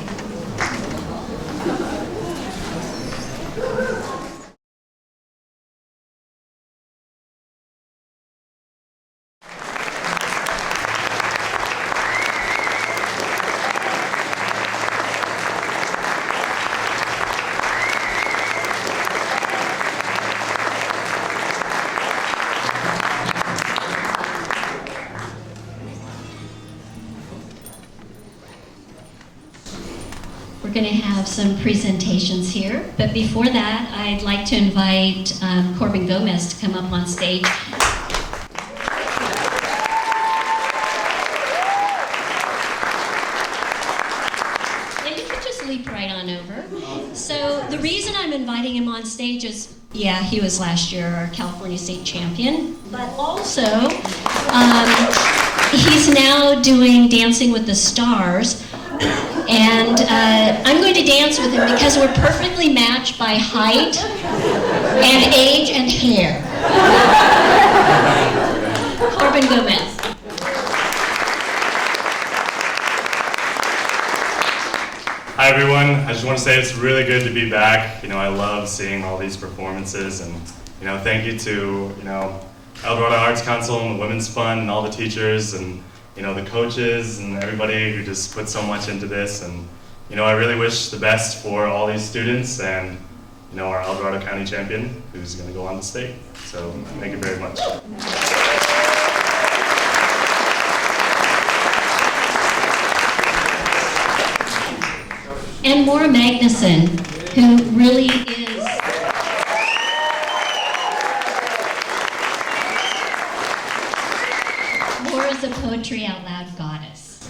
We're going to have some presentations here, but before that, I'd like to invite Corbin Gomez to come up on stage. And you can just leap right on over. So the reason I'm inviting him on stage is, yeah, he was last year our California State Champion, but also he's now doing Dancing with the Stars. And I'm going to dance with him because we're perfectly matched by height and age and hair. Corbin Gomez.
Hi everyone, I just want to say it's really good to be back. I love seeing all these performances, and thank you to El Dorado Arts Council and the Women's Fund and all the teachers and the coaches and everybody who just put so much into this. And I really wish the best for all these students and our El Dorado County champion who's going to go on to state. So thank you very much.
And Maura Magnuson, who really is Maura's a Poetry Out Loud goddess.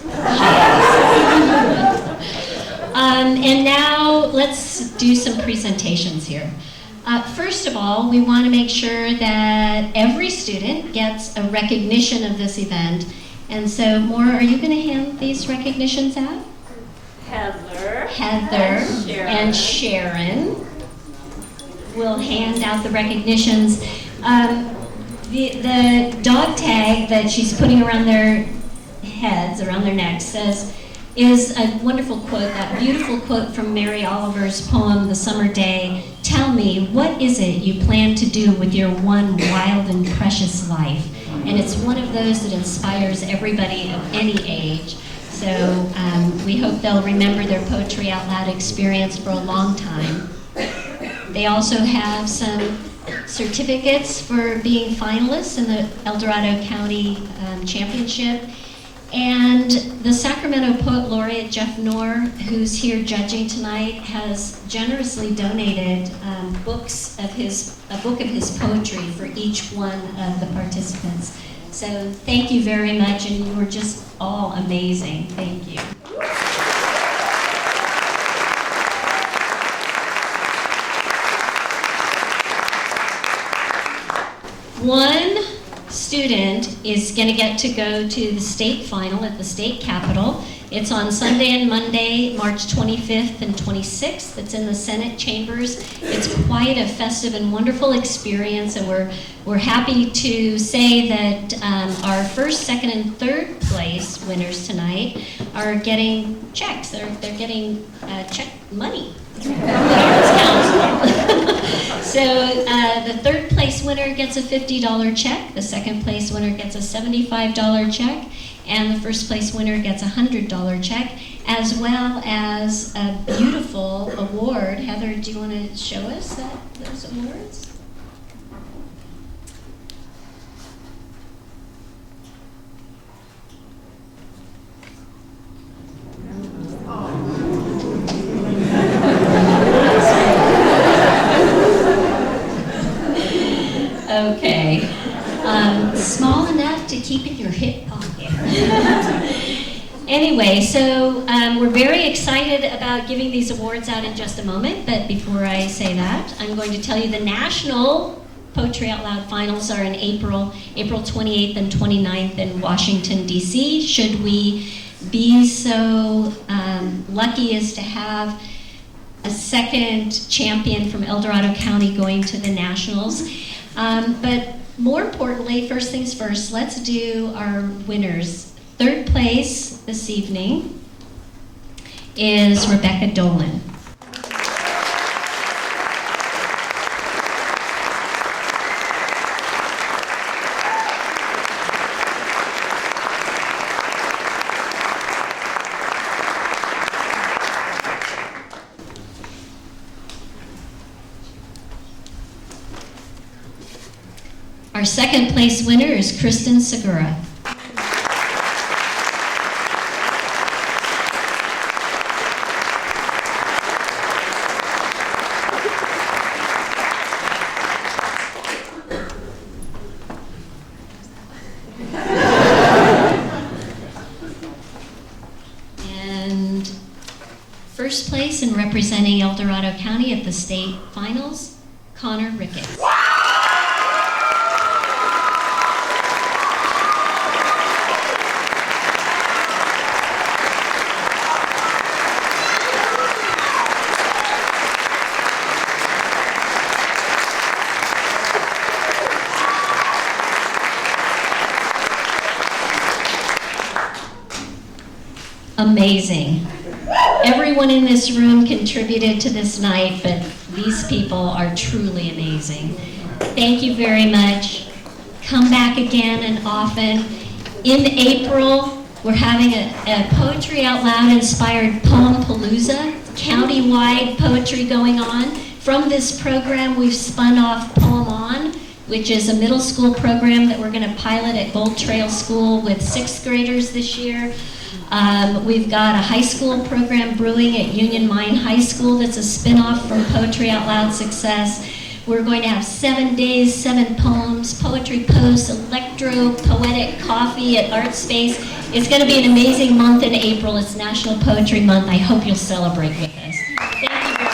And now let's do some presentations here. First of all, we want to make sure that every student gets a recognition of this event. And so, Maura, are you going to hand these recognitions out? Heather and Sharon will hand out the recognitions. The dog tag that she's putting around their heads, around their necks, is a wonderful quote, that beautiful quote from Mary Oliver's poem, The Summer Day. Tell me, what is it you plan to do with your one wild and precious life? And it's one of those that inspires everybody of any age. So we hope they'll remember their Poetry Out Loud experience for a long time. They also have some certificates for being finalists in the El Dorado County Championship. And the Sacramento Poet Laureate Jeff Knorr, who's here judging tonight, has generously donated a book of his poetry for each one of the participants. So thank you very much, and you were just all amazing. Thank you. One student is going to get to go to the state final at the state capitol. It's on Sunday and Monday, March 25th and 26th. It's in the Senate chambers. It's quite a festive and wonderful experience, and we're happy to say that our first, second, and third place winners tonight are getting checks. They're getting check money. So the third place winner gets a $50 check, the second place winner gets a $75 check, and the first place winner gets a $100 check, as well as a beautiful award. Heather, do you want to show us those awards? Okay. Small enough to keep in your hip pocket. Anyway, so we're very excited about giving these awards out in just a moment, but before I say that, I'm going to tell you the national Poetry Out Loud finals are in April 28th and 29th in Washington, D.C. Should we be so lucky as to have a second champion from El Dorado County going to the nationals. But more importantly, first things first, let's do our winners. Third place this evening is Rebecca Dolan. Our second place winner is Kristen Segura. And first place in representing El Dorado County at the state finals, Connor Ricketts. Amazing. Everyone in this room contributed to this night, but these people are truly amazing. Thank you very much. Come back again and often. In April, we're having a Poetry Out Loud inspired Poem-Palooza, county-wide poetry going on. From this program, we've spun off Poem On, which is a middle school program that we're going to pilot at Gold Trail School with 6th graders this year. We've got a high school program brewing at Union Mine High School that's a spin-off from Poetry Out Loud Success. We're going to have 7 days, 7 poems, poetry posts, electro-poetic coffee at Art Space. It's going to be an amazing month in April. It's National Poetry Month. I hope you'll celebrate with us. Thank you very much.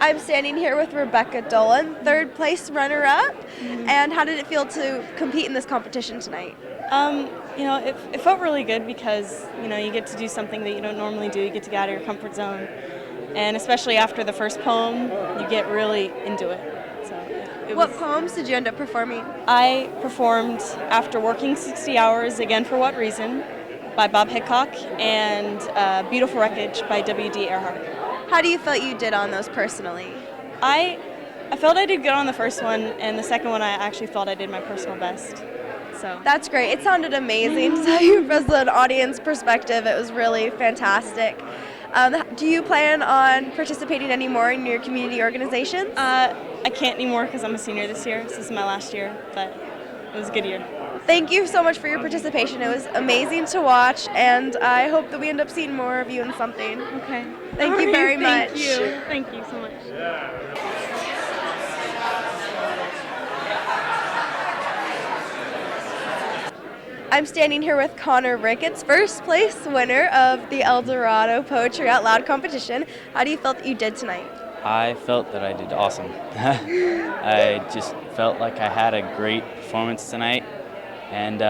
I'm standing here with Rebecca Dolan, third place runner-up. And how did it feel to compete in this competition tonight?
It felt really good because, you get to do something that you don't normally do. You get to get out of your comfort zone. And especially after the first poem, you get really into it.
What poems did you end up performing?
I performed After Working 60 Hours, Again for What Reason, by Bob Hickok, and Beautiful Wreckage by W.D. Earhart.
How do you feel you did on those personally?
I felt I did good on the first one, and the second one I actually felt I did my personal best. So
that's great. It sounded amazing. So as an audience perspective, it was really fantastic. Do you plan on participating anymore in your community organizations?
I can't anymore because I'm a senior this year. This is my last year, but it was a good year.
Thank you so much for your participation. It was amazing to watch, and I hope that we end up seeing more of you in something.
Okay.
Thank you very much.
Thank you. Thank you so much.
I'm standing here with Connor Ricketts, first place winner of the El Dorado Poetry Out Loud competition. How do you feel that you did tonight?
I felt that I did awesome. I just felt like I had a great performance tonight. And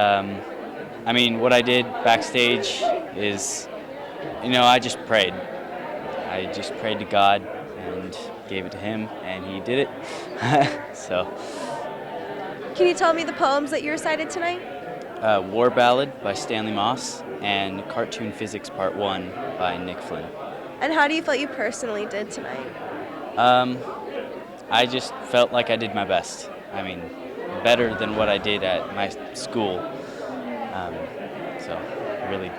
what I did backstage is, I just prayed. I just prayed to God and gave it to him, and he did it. So.
Can you tell me the poems that you recited tonight?
War Ballad by Stanley Moss and Cartoon Physics Part 1 by Nick Flynn.
And how do you feel you personally did tonight?
I just felt like I did my best. Better than what I did at my school. Really.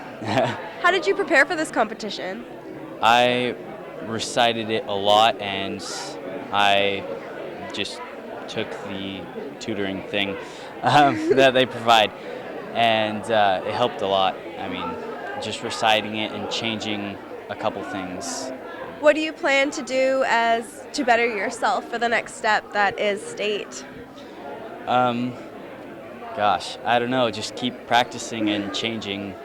How did you prepare for this competition?
I recited it a lot, and I just took the tutoring thing that they provide, and it helped a lot. Just reciting it and changing a couple things.
What do you plan to do to better yourself for the next step that is state?
I don't know, just keep practicing and changing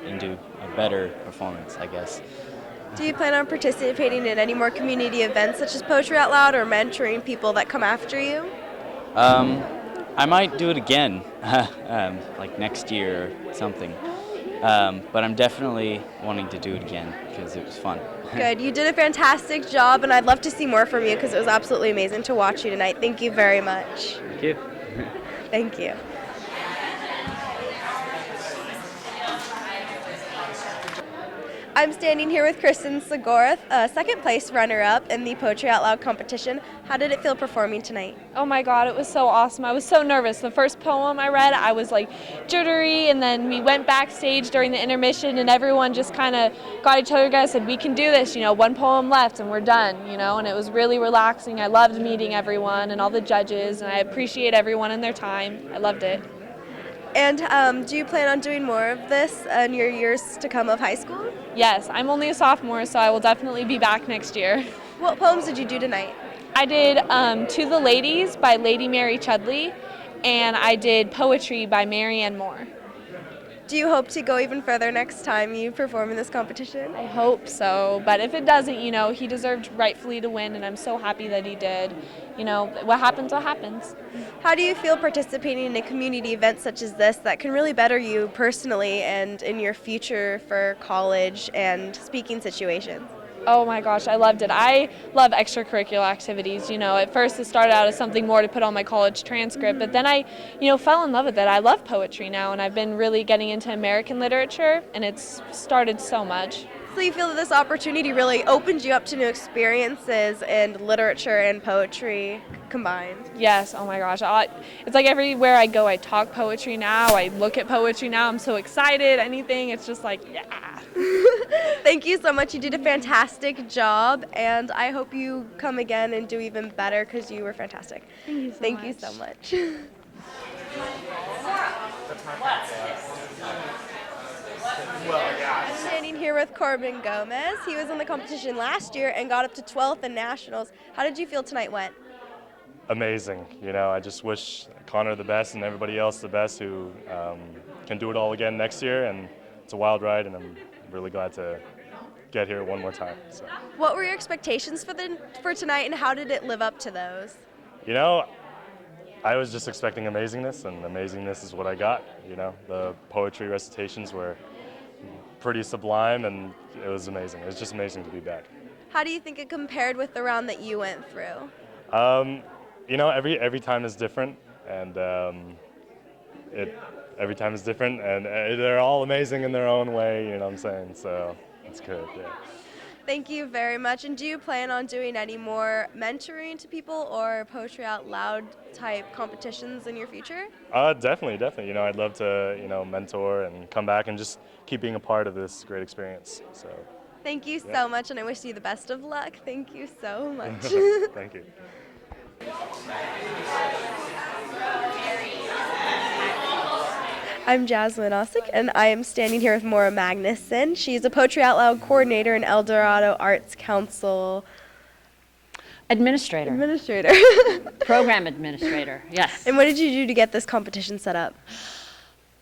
into a better performance, I guess.
Do you plan on participating in any more community events such as Poetry Out Loud or mentoring people that come after you?
I might do it again, like next year or something. But I'm definitely wanting to do it again because it was fun.
Good. You did a fantastic job, and I'd love to see more from you because it was absolutely amazing to watch you tonight. Thank you very much.
Thank you.
Thank you. I'm standing here with Kristen Segorath, second place runner-up in the Poetry Out Loud competition. How did it feel performing tonight?
Oh my God, it was so awesome. I was so nervous. The first poem I read, I was like jittery, and then we went backstage during the intermission, and everyone just kind of got each other together and said, we can do this, one poem left and we're done, and it was really relaxing. I loved meeting everyone and all the judges, and I appreciate everyone and their time. I loved it.
And do you plan on doing more of this in your years to come of high school?
Yes, I'm only a sophomore, so I will definitely be back next year.
What poems did you do tonight?
I did To the Ladies by Lady Mary Chudley, and I did Poetry by Marianne Moore.
Do you hope to go even further next time you perform in this competition?
I hope so, but if it doesn't, he deserved rightfully to win, and I'm so happy that he did. What happens, what happens.
How do you feel participating in a community event such as this that can really better you personally and in your future for college and speaking situations?
Oh my gosh, I loved it. I love extracurricular activities. At first it started out as something more to put on my college transcript, but then I, fell in love with it. I love poetry now, and I've been really getting into American literature, and it's started so much.
So you feel that this opportunity really opened you up to new experiences in literature and poetry combined?
Yes, oh my gosh. It's like everywhere I go, I talk poetry now, I look at poetry now, I'm so excited, anything, it's just like, yeah.
Thank you so much. You did a fantastic job, and I hope you come again and do even better because you were fantastic.
Thank you so
much. I'm standing here with Corbin Gomez. He was in the competition last year and got up to 12th in nationals. How did you feel tonight went?
Amazing. I just wish Connor the best and everybody else the best who can do it all again next year. And it's a wild ride, and I'm really glad to get here one more time. So.
What were your expectations for tonight, and how did it live up to those?
You know, I was just expecting amazingness, and amazingness is what I got. You know, the poetry recitations were pretty sublime, and it was amazing. It was just amazing to be back.
How do you think it compared with the round that you went through?
You know, every time is different, and every time is different, and they're all amazing in their own way. You know what I'm saying? So it's good. Yeah.
Thank you very much. And do you plan on doing any more mentoring to people or Poetry Out Loud type competitions in your future?
Definitely. You know, I'd love to, you know, mentor and come back and just keep being a part of this great experience. So.
Thank you so much, and I wish you the best of luck. Thank you so much.
Thank you.
I'm Jasmine Ossick, and I am standing here with Maura Magnuson. She's a Poetry Out Loud coordinator in El Dorado Arts Council.
Administrator. Program administrator, yes.
And what did you do to get this competition set up?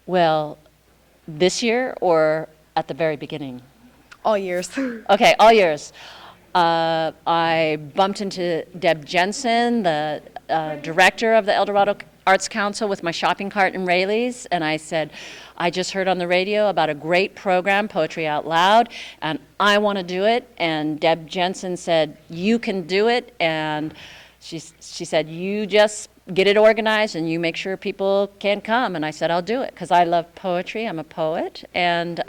Well, this year or at the very beginning?
All years.
Okay, all years. I bumped into Deb Jensen, the director of the El Dorado Arts Council, with my shopping cart in Rayleigh's, and I said, I just heard on the radio about a great program, Poetry Out Loud, and I want to do it. And Deb Jensen said, you can do it, and she said, you just get it organized and you make sure people can come. And I said, I'll do it, because I love poetry. I'm a poet, and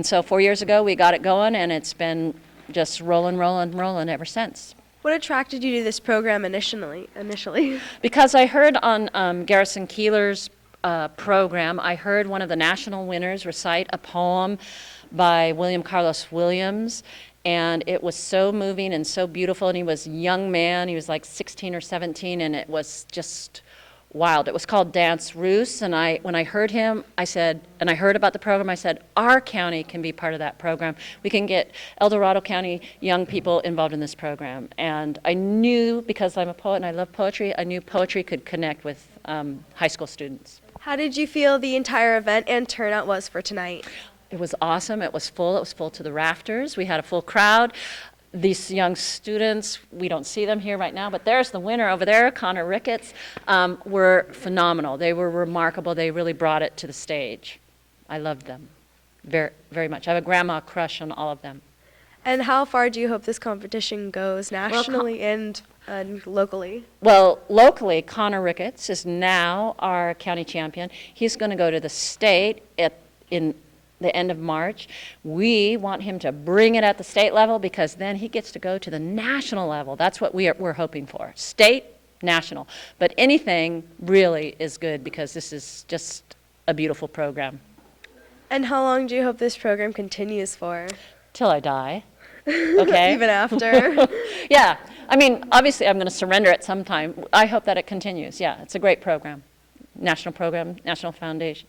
so 4 years ago we got it going, and it's been just rolling ever since.
What attracted you to this program initially?
Because I heard on Garrison Keillor's program, I heard one of the national winners recite a poem by William Carlos Williams, and it was so moving and so beautiful, and he was a young man, he was like 16 or 17, and it was just wild. It was called Dance Roost, and when I heard him, I said, and I heard about the program, I said, our county can be part of that program. We can get El Dorado County young people involved in this program. And I knew, because I'm a poet and I love poetry, I knew poetry could connect with high school students.
How did you feel the entire event and turnout was for tonight?
It was awesome. It was full to the rafters. We had a full crowd. These young students, we don't see them here right now, but there's the winner over there, Connor Ricketts, were phenomenal. They were remarkable. They really brought it to the stage. I loved them very, very much. I have a grandma crush on all of them.
And how far do you hope this competition goes nationally and locally?
Well, locally, Connor Ricketts is now our county champion. He's going to go to the state in the end of March. We want him to bring it at the state level, because then he gets to go to the national level. That's what we're hoping for. State, national. But anything really is good, because this is just a beautiful program.
And how long do you hope this program continues for?
Till I die. Okay?
Even after?
Yeah. I mean, obviously I'm going to surrender at some time. I hope that it continues. Yeah, it's a great program. National program, National Foundation.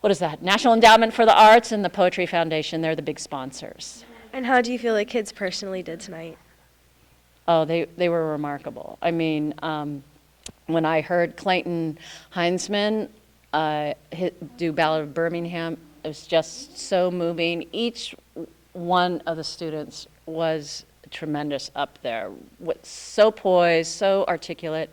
What is that? National Endowment for the Arts and the Poetry Foundation. They're the big sponsors.
And how do you feel the kids personally did tonight?
Oh, they were remarkable. I mean, when I heard Clayton Heinzman do Ballad of Birmingham, it was just so moving. Each one of the students was tremendous up there. So poised, so articulate.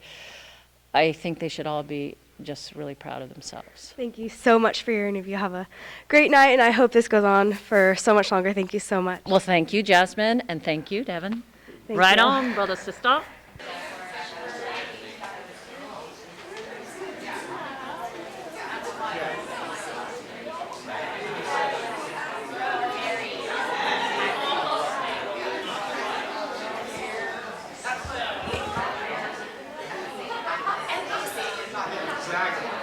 I think they should all be just really proud of themselves.
Thank you so much for your interview. Have a great night, and I hope this goes on for so much longer. Thank you so much.
Well, thank you, Jasmine, and thank you, Devin.
Thank
right
you.
on, brother, sister.
Exactly.